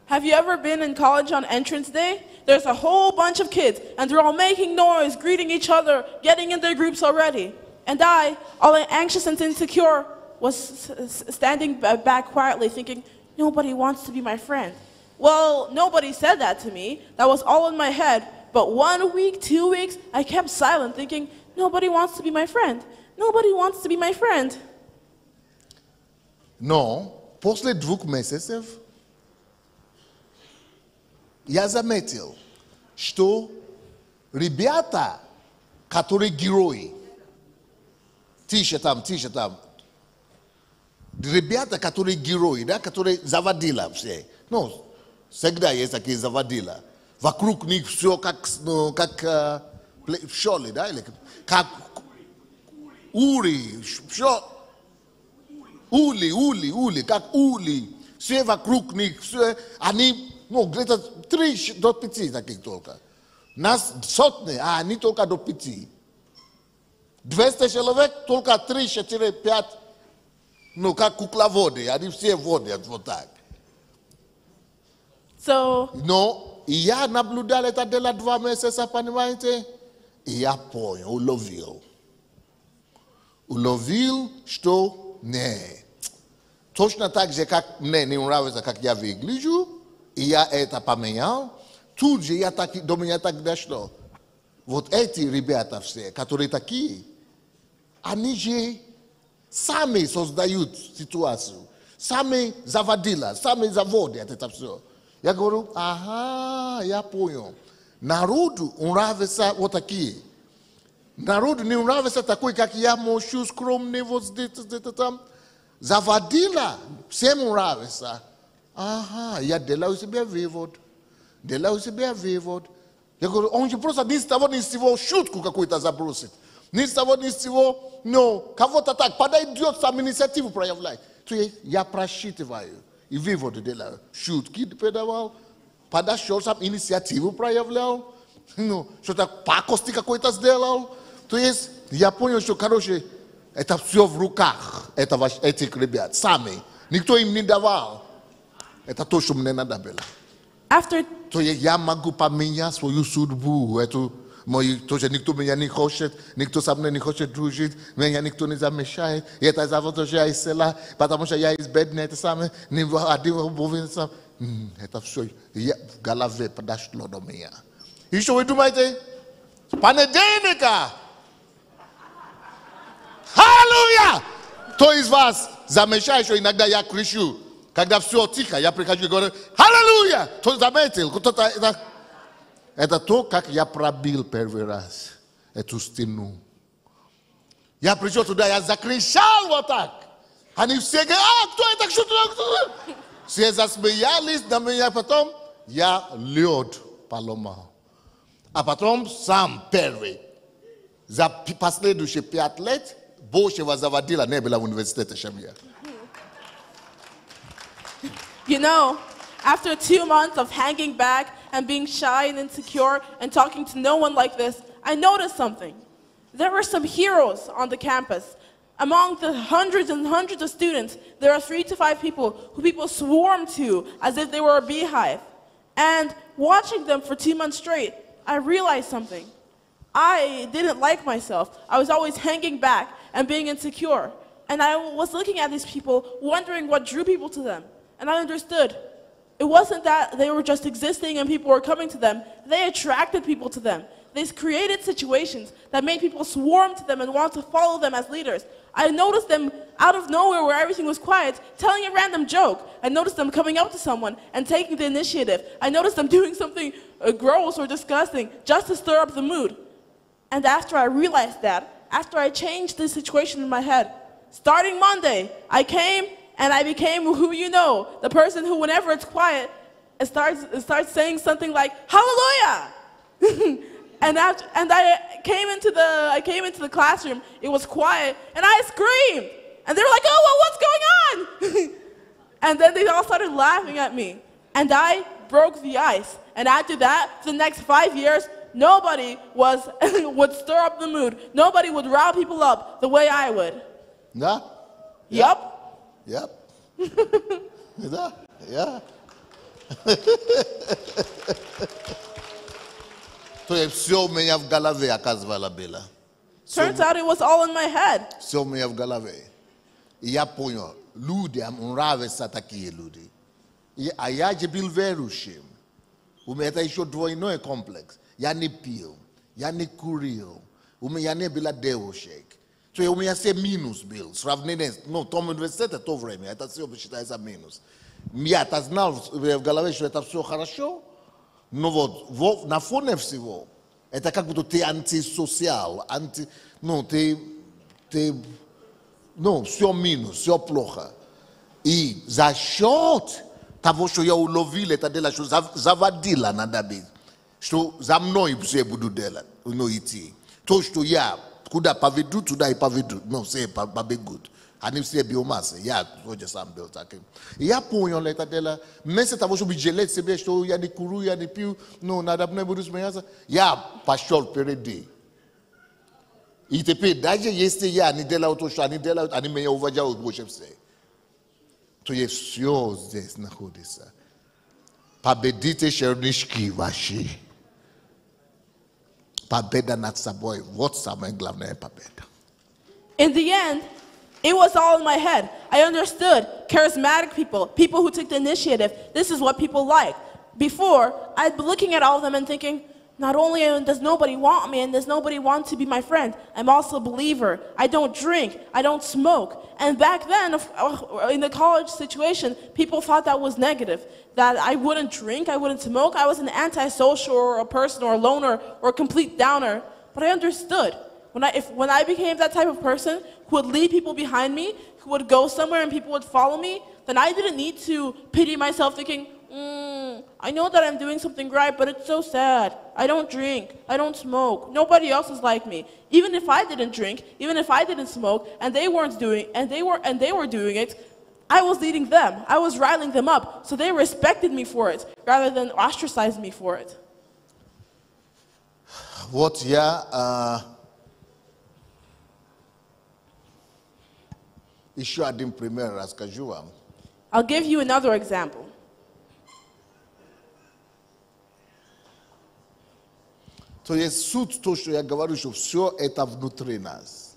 S3: Have you ever been in college on entrance day? There's a whole bunch of kids, and they're all making noise, greeting each other, getting in their groups already. And I, all anxious and insecure, was standing back quietly thinking, nobody wants to be my friend. Well, nobody said that to me. That was all in my head. But 1 week, 2 weeks, I kept silent thinking, nobody wants to be my friend. Nobody wants to be my friend.
S1: Но после 2 месяцев я заметил, что ребята, которые герои, тише там, ребята, которые герои, да, которые заводила все. Всегда есть такие заводила. Вокруг них все как в школе, да, или как ули, как ули. Все вокруг них, все, они, где-то 3 до 5 таких только. Нас сотни, а они только до 5. 200 человек, только 3, 4, 5. Как кукловоды, они все водят вот так. Но и я наблюдал это дело 2 месяца, понимаете? И я понял, уловил, что не. Точно так же, как мне не нравится, как я выгляжу, и я это поменял, тут же до меня так дошло. Вот эти ребята все, которые такие, они же сами создают ситуацию, сами заводила, сами заводят это все. Я говорю, я понял. Народу нравятся вот такие. Народу не нравится такой, как я, мощу, скромный, вот где-то там. Заводила, всем нравится. Я делаю себе вывод. Я говорю, он же просто ни с того ни с сего шутку какую-то забросит. Ни с того ни с сего, кого-то так подойдет, сам инициативу проявляет. То есть я просчитываю и выводы делаю. Шутки передавал, подошел, сам инициативу проявлял, что-то пакости какой-то сделал. То есть я понял, что, это все в руках этих ребят, сами. Никто им не давал. Это то, что мне надо было. То есть я могу поменять свою судьбу. Тоже никто меня не хочет, никто со мной не хочет дружить, меня никто не замешает. И это из-за того, что я из села, потому что я из бедной, это самое, это все в голове подошло до меня. И что вы думаете? Понедельника! Аллилуйя! Кто из вас замечает, что иногда я кричу, когда все тихо, я прихожу и говорю, аллилуйя! Кто заметил? Кто-то это то, как я пробил первый раз эту стену. Я пришел туда, я закричал вот так. Они все говорят, кто это, что? Все засмеялись на меня, потом я лед поломал. А потом сам первый. За последующие 5 лет Боже заводила не была в университете, чем я.
S3: You know, after 2 months of hanging back and being shy and insecure and talking to no one like this, I noticed something. There were some heroes on the campus. Among the hundreds and hundreds of students, there are 3 to 5 people who people swarm to as if they were a beehive. And watching them for 2 months straight, I realized something. I didn't like myself. I was always hanging back and being insecure. And I was looking at these people, wondering what drew people to them. And I understood. It wasn't that they were just existing and people were coming to them. They attracted people to them. They created situations that made people swarm to them and want to follow them as leaders. I noticed them out of nowhere where everything was quiet, telling a random joke. I noticed them coming up to someone and taking the initiative. I noticed them doing something gross or disgusting just to stir up the mood. And after I realized that, after I changed the situation in my head, starting Monday, I came and I became who you know, the person who whenever it's quiet, it starts saying something like, hallelujah! And I came into the classroom, it was quiet, and I screamed. And they were like, oh, well, what's going on? And then they all started laughing at me. And I broke the ice. And after that, for the next 5 years, nobody would stir up the mood. Nobody would rile people up the way I would.
S1: Да?
S3: Yup.
S1: Yep. Да? Yeah. То есть все у меня в голове, оказывается, было.
S3: Turns out it was all in my head.
S1: Все у меня в голове. И я понял, людям нравятся такие люди. А я же был верующим. У меня это еще двойной комплекс. Я не пил, я не курил, у меня не было девушек. То есть у меня все минус был. Сравнение, в том университете, то время, это все считается минус. Я-то знал в голове, что это все хорошо, но вот на фоне всего, это как будто ты антисоциал, все минус, все плохо. И за счет того, что я уловил это дело, что заводила надо быть, что за мной все будут делать, идти. То, что я куда поведу, туда и поведу, все побегут. Они все биомассы, я тоже сам был таким. И я понял это дело, вместо того, чтобы жалеть себе, что я не курю, я не пью, надо мной буду смеяться, я пошел впереди. И теперь, даже если я не делаю то, что они делают, они меня уважают больше всех. То есть все здесь находится. Победите чернички ваши. Победа над собой. Вот самая главная победа.
S3: In the end, it was all in my head. I understood charismatic people, people who took the initiative. This is what people like. Before, I'd be looking at all of them and thinking, not only does nobody want me and does nobody want to be my friend, I'm also a believer. I don't drink. I don't smoke. And back then, in the college situation, people thought that was negative, that I wouldn't drink, I wouldn't smoke. I was an antisocial or a person or a loner or a complete downer. But I understood. When I became that type of person who would lead people behind me, who would go somewhere and people would follow me, then I didn't need to pity myself thinking, I know that I'm doing something right, but it's so sad. I don't drink. I don't smoke. Nobody else is like me. Even if I didn't drink, even if I didn't smoke, and they were doing it, I was leading them. I was riling them up, so they respected me for it rather than ostracized me for it.
S1: Вот я еще один пример расскажу вам.
S3: I'll give you another example.
S1: То есть суть то, что я говорю, что все это внутри нас.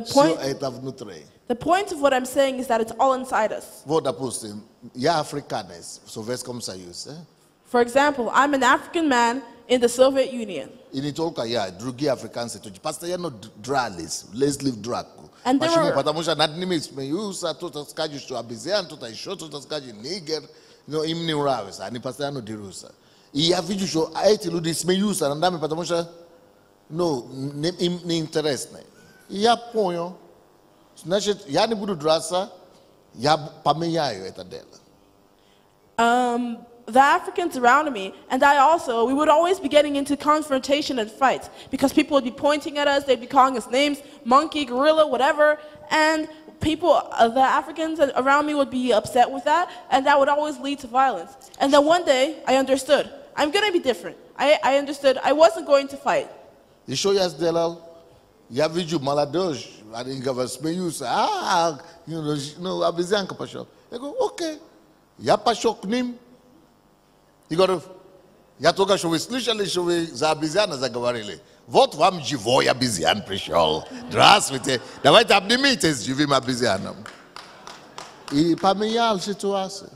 S3: Все
S1: это внутри.
S3: The point of what I'm saying is that it's all inside us.
S1: Вот, допустим, я африканец в Советском Союзе.
S3: For example, I'm an African man in the Soviet Union.
S1: И не только я, другие африканцы тоже постоянно дрались, лезли в драку.
S3: And
S1: Почему? Потому что над ними смеются, кто-то скажет, что обезьян, кто-то еще кто-то скажет нигер, но им не нравится, они постоянно дерутся. И я вижу, что эти люди смеются над нами, потому что им не интересно. И я понял, значит, я не буду драться, я поменяю это дело.
S3: the Africans around me, and I also, we would always be getting into confrontation and fights because people would be pointing at us, they'd be calling us names, monkey, gorilla, whatever, and people, the Africans around me would be upset with that, and that would always lead to violence. And then one day, I understood, I'm going to be different. I understood I wasn't going to fight.
S1: You show us Delal, ya viju maladoj, I didn't give us you say, abizan kapasho. I go, okay. Ya pashok nim. You got to, ya toka show slyšeli za abizana zagovorili. Вот вам живой обезьян пришел. Здравствуйте. Давайте обнимитесь с живым обезьяном. И поменял ситуацию.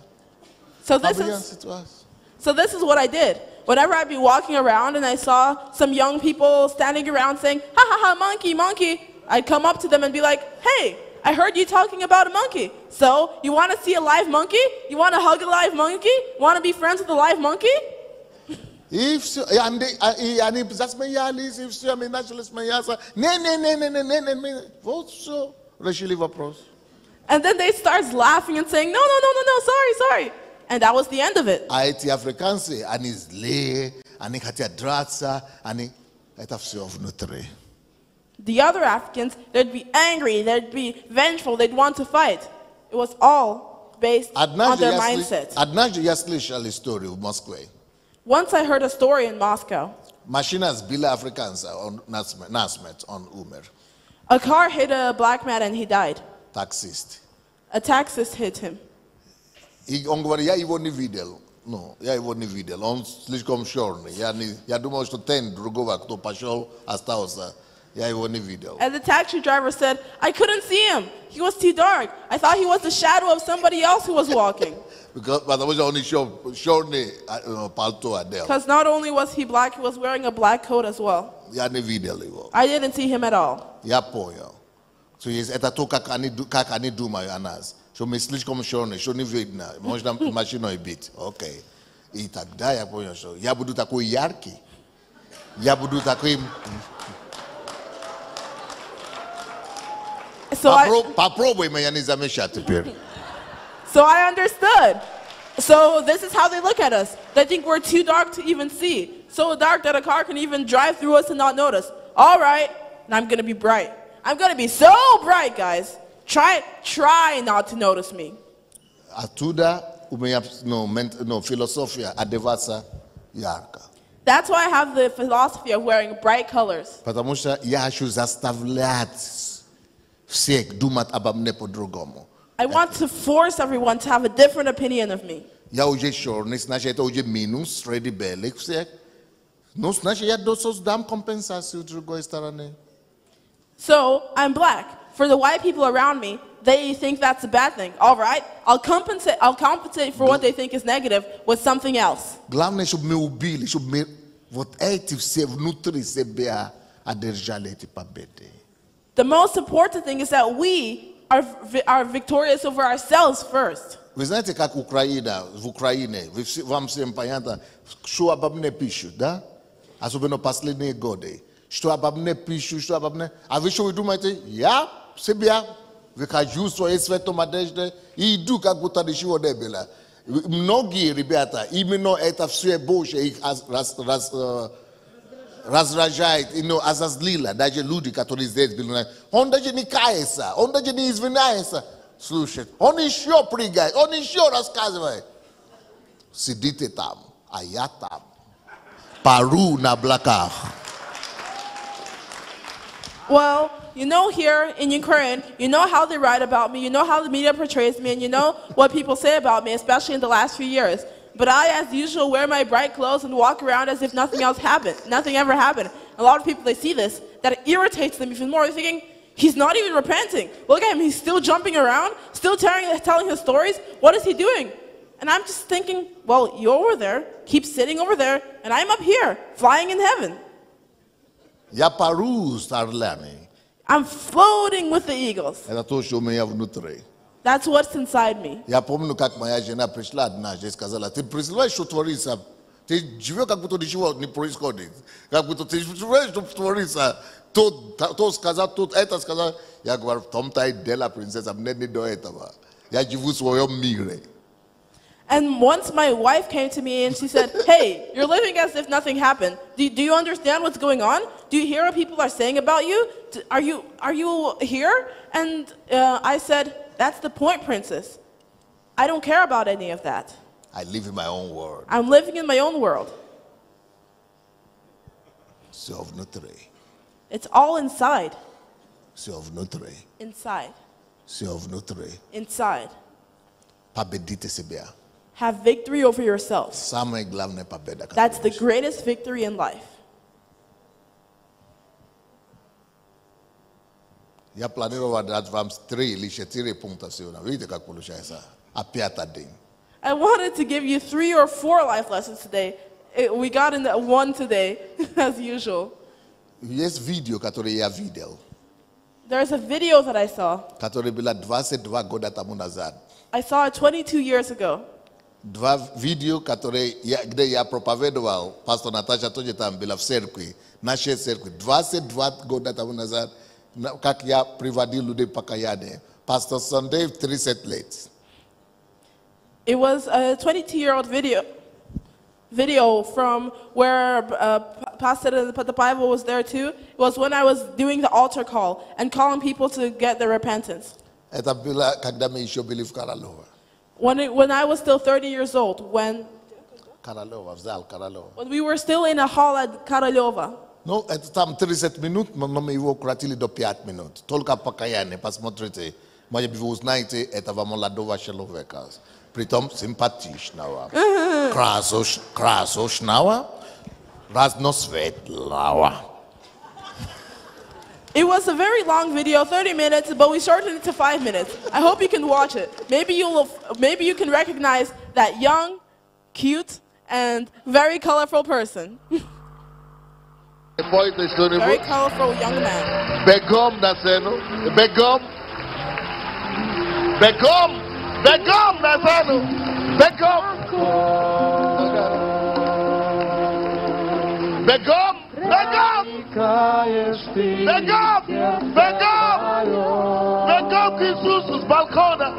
S3: So this is what I did. Whenever I'd be walking around and I saw some young people standing around saying, ha ha ha, monkey, monkey, I'd come up to them and be like, hey, I heard you talking about a monkey. So, you want to see a live monkey? You want to hug a live monkey? Want to be friends with a live monkey?
S1: If so, они засмеялись, и все, мы начали смеяться. Не, вот все, решили вопрос.
S3: And then they start laughing and saying, no, sorry. And that was the end of it.
S1: А эти африканцы, они злые, они хотят драться, это все внутри.
S3: The other Africans, they'd be angry, they'd be vengeful, they'd want to fight. It was all based on their mindset.
S1: Однажды я слышал историю в Москве.
S3: Once I heard a story in Moscow.
S1: Машина сбила африканца, он насмерть, он умер.
S3: A car hit a black man and he died.
S1: Таксист.
S3: A taxist hit him.
S1: И он говорит, я его не видел. Я его не видел, он слишком черный. Я думал, что тень другого, кто пошел, остался. Я его не видел.
S3: And the taxi driver said, I couldn't see him. He was too dark. I thought he was the shadow of somebody else who was walking.
S1: Потому что он еще черный пальто одел.
S3: Because not only was he black, he was wearing a black coat as well.
S1: Я не видел его.
S3: I didn't see him at all.
S1: Я понял. So это то, как они думают о нас. Что мы слишком черные, что не видно. Можно машиной бить. Окей. И тогда я понял, что я буду такой яркий. Я буду таким... Попробуй меня не замечать теперь.
S3: So I understood. So this is how they look at us. They think we're too dark to even see. So dark that a car can even drive through us and not notice. All right, and I'm going to be bright. I'm going to be so bright, guys. Try not to notice me.
S1: Оттуда у меня философия одеваться ярко.
S3: That's why I have the philosophy of wearing bright colors.
S1: Потому что я хочу заставлять всех думать обо мне по-другому.
S3: I want to force everyone to have a different opinion of me.
S1: Я уже черный, значит, это уже минус среди белых всех. Ну, значит, я создам компенсацию с другой стороны.
S3: So, I'm black. For the white people around me, they think that's a bad thing. All right, I'll compensate for what they think is negative with something else.
S1: Главное, чтобы мы убили, чтобы мы вот эти все внутри себя одержали эти победы.
S3: The most important thing is that we are victorious over ourselves first.
S1: Вы знаете, как в Украине, вам всем понятно, что обо мне пишут, да? Особенно последние годы. Что обо мне пишут, что обо мне... А вы что вы думаете? Я себя выхожу в своей светлой одежде и иду, как будто ничего не было. Многие ребята, именно это все больше их раздражает, разозлило. Даже люди, которые здесь были. Он даже не кается, он даже не извиняется. Слушает, он еще прыгает, он еще рассказывает. Сидите там, а я там. Пару на облаках.
S3: Well, you know here in Ukraine, you know how they write about me, you know how the media portrays me, and you know what people say about me, especially in the last few years. But I, as usual, wear my bright clothes and walk around as if nothing else happened. Nothing ever happened. A lot of people, they see this, that it irritates them even more. They're thinking, he's not even repenting. Look at him, he's still jumping around, still telling his stories. What is he doing? And I'm just thinking, well, you're over there, keep sitting over there, and I'm up here, flying in heaven.
S1: Я пару с орлями.
S3: I'm floating with the eagles.
S1: Это то, что у меня внутри.
S3: That's what's inside me.
S1: Я помню, как моя жена пришла однажды и сказала, ты представляешь, что творится? Ты живешь, как будто ничего не происходит. Как будто ты представляешь, что творится. То сказал, тут это сказал. Я говорю, в том-то и дело, принцесса, мне не до этого. Я живу в своем мире.
S3: And once my wife came to me and she said, hey, you're living as if nothing happened. Do you understand what's going on? Do you hear what people are saying about you? Are you here? And I said, that's the point, princess. I don't care about any of that.
S1: I live in my own world.
S3: I'm living in my own world. It's all inside. Inside. Inside. Have victory over yourself. That's the greatest victory in life.
S1: Я планировал дать вам 3 или 4 пункта сегодня. Видите, как получается? Опять один.
S3: I wanted to give you 3 or 4 life lessons today. We got into 1 today, as usual.
S1: Есть видео, которое я видел.
S3: There's a video that I saw.
S1: Которое было 22 года тому назад.
S3: I saw it 22 years ago.
S1: 2 видео, где я проповедовал, пастор Наташа тоже там была в церкви, нашей церкви. 22 года тому назад, как я приводил людей к покаянию. Пастор Сандей 30 лет.
S3: It was a 22-year-old video from where Pastor the Bible was there too. It was when I was doing the altar call and calling people to get their repentance.
S1: Это было, когда мы еще были в Каралово.
S3: When I was still 30 years old, when we were still in a hall at Karalova.
S1: Ну, это там 30 минут, мы его укоротили до 5 минут. Только покаяние, посмотрите. Может быть, вы узнаете этого молодого человека. Притом симпатичного, красочного, разноцветного.
S3: It was a very long video, 30 minutes, but we shortened it to 5 minutes. I hope you can watch it. Maybe you can recognize that young, cute, and very colorful person. Very colorful young man.
S4: Begum Nasenu. Begum Nasenu. Begum Jesus, balcona,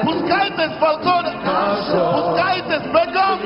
S4: buscaites, balcona, buscaites, begum,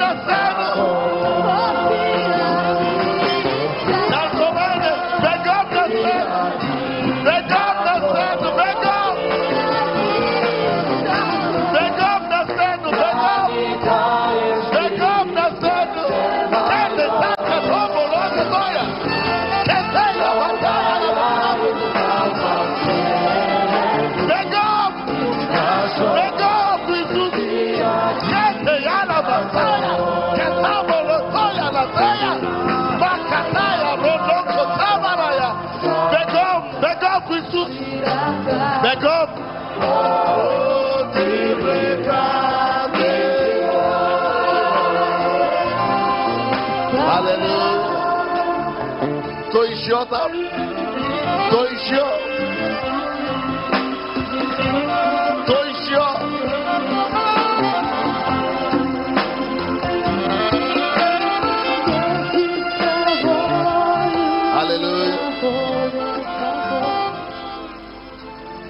S4: nascendo.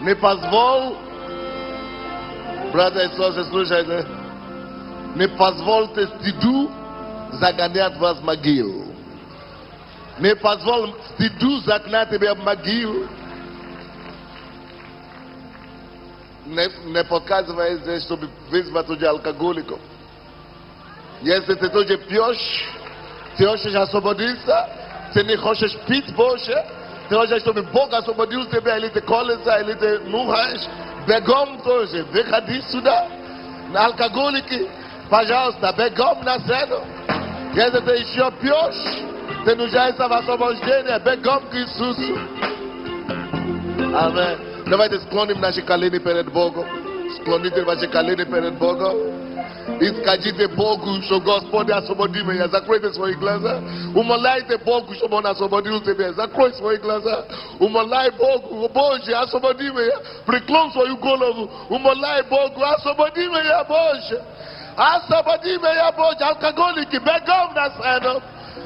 S4: Не позволь, братья и сестры, слушайте, не позвольте стыду загонять вас в могилу. Не позволь стыду загнать тебя в могилу. Не показывай здесь, чтобы вызвать тебя алкоголиков. Если ты тоже пьешь, ты хочешь освободиться, ты не хочешь пить больше, ты хочешь, чтобы Бог освободил тебя, или ты колется, или ты нюхаешь, Бегом тоже, выходи сюда. Алкоголики, пожалуйста, бегом на сцену. Если ты еще пьешь, ты нуждаешься в освобождении, бегом к Иисусу. Аминь. Давайте склоним наши колени перед Богом. Склоните ваши колени перед Богом. И скажите Богу, что Господь освободи меня. Закройте свои глаза. Умоляйте Богу, чтобы Он освободил тебя. Закрой свои глаза. Умоляй Богу, Боже, освободи меня. Преклон свою голову. Умоляй Богу, освободи меня, Боже. Освободи меня, Боже. Алкоголики, бегом на сцену.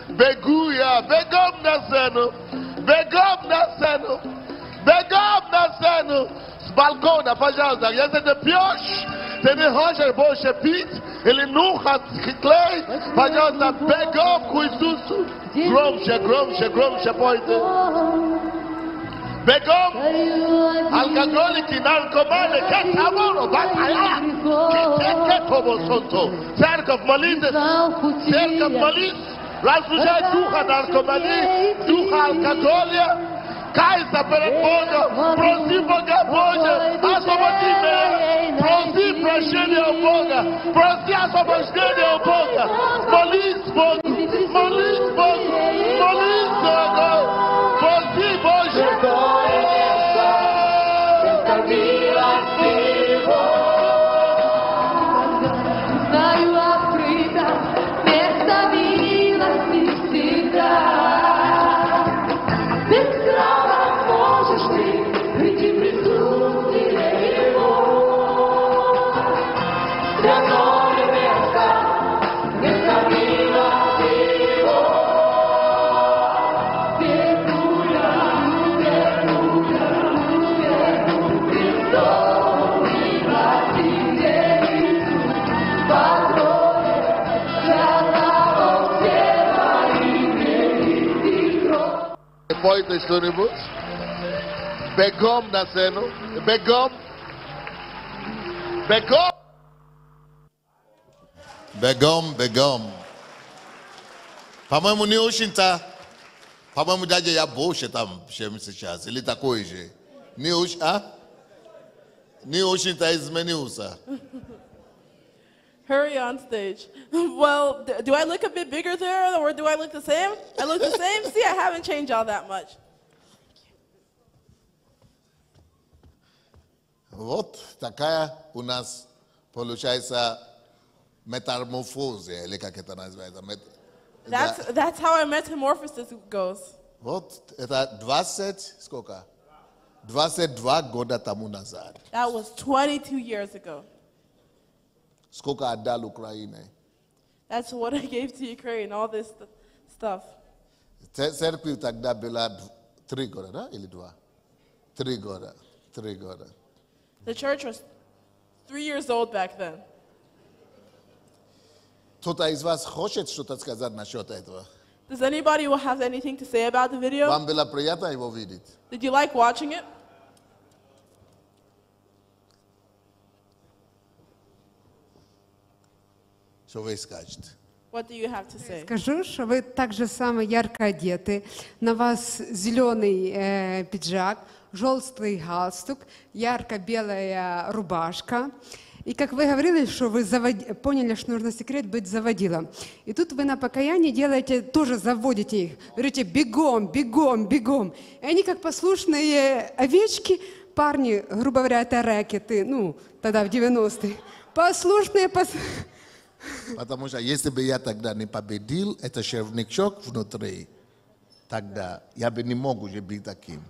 S4: Бегу я, бегом на сцену. Бегом на сцену. Бегом на сцену. С балкона, пожалуйста. Если ты пьешь, ты не хочешь больше пить, или нюхать клей, пожалуйста, бегом к Иисусу. Громче, громче, громче пойте. Бегом. Алкоголики, наркоманы, кетамоно, батая. Церковь, молитесь. Церковь, молитесь. Разрушай духа наркомании, духа алкоголя. Кайся перед Богом, проси Бога, Боже, освободи меня, проси прощения у Бога, проси освобождения у Бога, молись Богу, молись Богу, молись Богу, проси Боже. Пойте что-нибудь. Бегом на сцену. Бегом. Бегом.
S1: Бегом, бегом. По-моему, не очень-то. По-моему, дядя, я больше там, чем сейчас. Или такой же. Не очень, а? Не очень-то изменился.
S3: Hurry on stage. Well, do I look a bit bigger there, or do I look the same? I look the same? See, I haven't changed all that much.
S1: Вот такая у нас получается метаморфоза, или как это называется?
S3: That's how a metamorphosis goes.
S1: Вот это 20, сколько? 22 года тому назад.
S3: That was 22 years ago.
S1: Сколько отдал Украине?
S3: That's what I gave to Ukraine, all this stuff.
S1: Церковь тогда была 3 года, да? Или 2? 3 года. 3 года.
S3: The church was 3 years old back then.
S1: Кто-то из вас хочет что-то сказать насчет этого?
S3: Does anybody have anything to say about the video?
S1: Вам было приятно его видеть?
S3: Did you like watching it?
S1: Что вы скажете?
S3: What do you have to say?
S5: Скажу, что вы так же само ярко одеты. На вас зеленый пиджак, желтый галстук, ярко-белая рубашка. И как вы говорили, что вы поняли, что нужно секрет быть заводилом. И тут вы на покаянии делаете, тоже заводите их. Говорите, бегом, бегом, бегом. И они как послушные овечки, парни, грубо говоря, это рэкеты, ну, тогда в 90-е. Послушные,
S1: Потому что если бы я тогда не победил, это червячок внутри, тогда я бы не мог уже быть таким.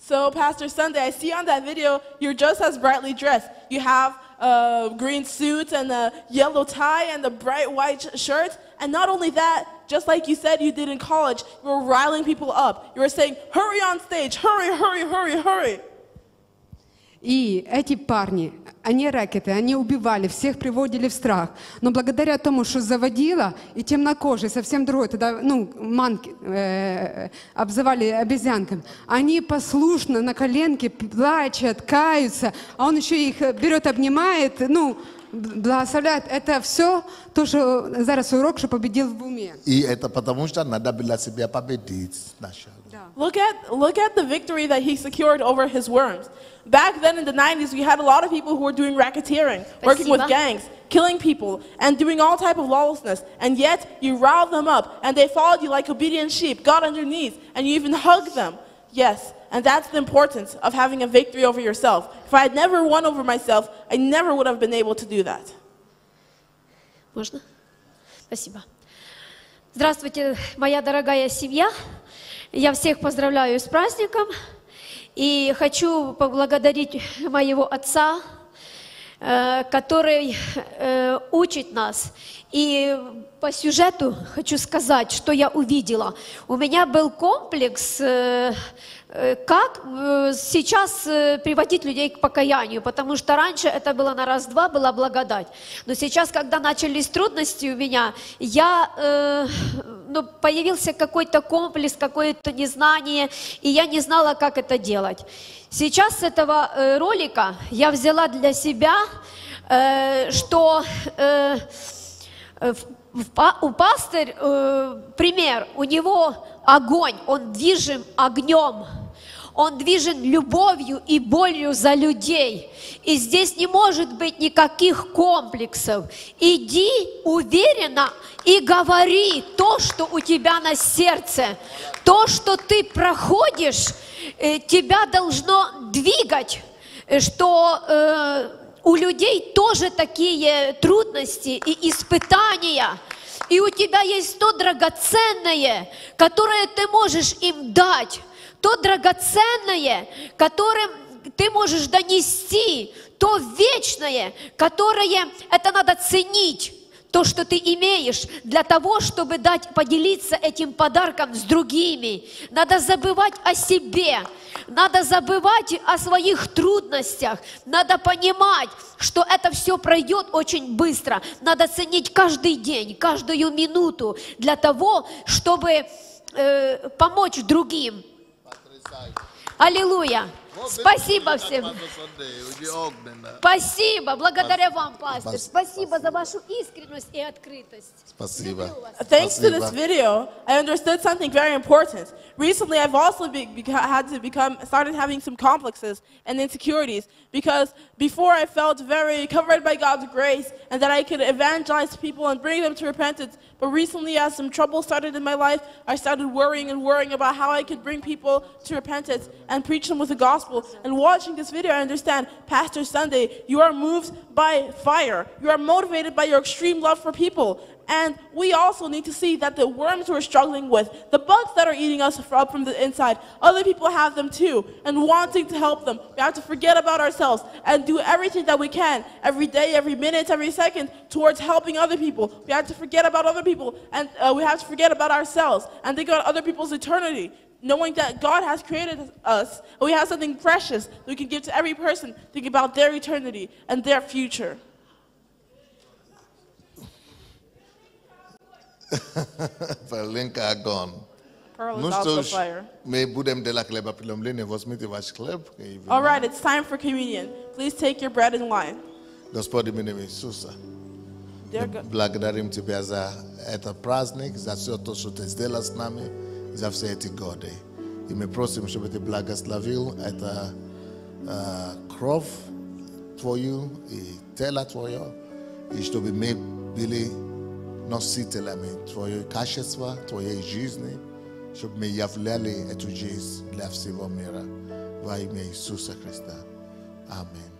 S3: So, Pastor Sandey, I see on that video you're just as brightly dressed. You have a green suit and a yellow tie and a bright white shirt. And not only that, just like you said you did in college, you were riling people up. You were saying, hurry on stage, hurry, hurry, hurry, hurry.
S5: И эти парни, они рэкеты, они убивали, всех приводили в страх. Но благодаря тому, что заводила, и темнокожие, совсем другой, тогда, манки, обзывали обезьянками, они послушно на коленке плачут, каются, а он еще их берет, обнимает, благословляет. Это все то, что зараз урок, что победил в уме.
S1: И это потому что надо было себя победить сначала.
S3: Look at the victory that he secured over his worms. Back then in the 90s, we had a lot of people who were doing racketeering, working with gangs, killing people, and doing all type of lawlessness. And yet, you riled them up, and they followed you like obedient sheep, got on your knees, and you even hugged them. Yes, and that's the importance of having a victory over yourself. If I had never won over myself, I never would have been able to do that.
S6: Можно? Спасибо. Здравствуйте, моя дорогая семья. Я всех поздравляю с праздником. И хочу поблагодарить моего отца, который учит нас. И по сюжету хочу сказать, что я увидела. У меня был комплекс, как сейчас приводить людей к покаянию, потому что раньше это было на раз-два, была благодать. Но сейчас, когда начались трудности у меня, появился какой-то комплекс, какое-то незнание, и я не знала, как это делать. Сейчас с этого ролика я взяла для себя, что у пастыря пример, у него огонь, он движим огнем, он движен любовью и болью за людей. И здесь не может быть никаких комплексов. Иди уверенно и говори то, что у тебя на сердце. То, что ты проходишь, тебя должно двигать, что у людей тоже такие трудности и испытания. И у тебя есть то драгоценное, которое ты можешь им дать. То драгоценное, которым ты можешь донести. То вечное, которое, это надо ценить. То, что ты имеешь, для того, чтобы поделиться этим подарком с другими. Надо забывать о себе. Надо забывать о своих трудностях. Надо понимать, что это все пройдет очень быстро. Надо ценить каждый день, каждую минуту для того, чтобы помочь другим. Аллилуйя! Спасибо всем. Спасибо. Благодаря вам, пастор. Спасибо за вашу искренность и открытость.
S1: Спасибо.
S3: Thanks to this video, I understood something very important. Recently, I've also started having some complexes and insecurities because before I felt very covered by God's grace and that I could evangelize people and bring them to repentance. But recently, as some trouble started in my life, I started worrying about how I could bring people to repentance and preach them with the gospel. And watching this video, I understand, Pastor Sandey, you are moved by fire. You are motivated by your extreme love for people. And we also need to see that the worms we're struggling with, the bugs that are eating us up from the inside, other people have them too, and wanting to help them. We have to forget about ourselves and do everything that we can, every day, every minute, every second, towards helping other people. We have to forget about other people, and we have to forget about ourselves, and think about other people's eternity. Knowing that God has created us, and we have something precious that we can give to every person, think about their eternity and their future.
S1: Pearlinka огонь.
S3: Pearl is also fire. All right, it's time for communion. Please take your bread in line.
S1: Господь, именем Иисуса, благодарим Тебя за этот праздник, за все то, что Ты сделал с нами, за все эти годы. И мы просим, чтобы Ты благословил это кровь Твою и тело Твое, и чтобы мы были носителями Твоего качества, Твоей жизни, чтобы мы являли эту жизнь для всего мира во имя Иисуса Христа. Аминь.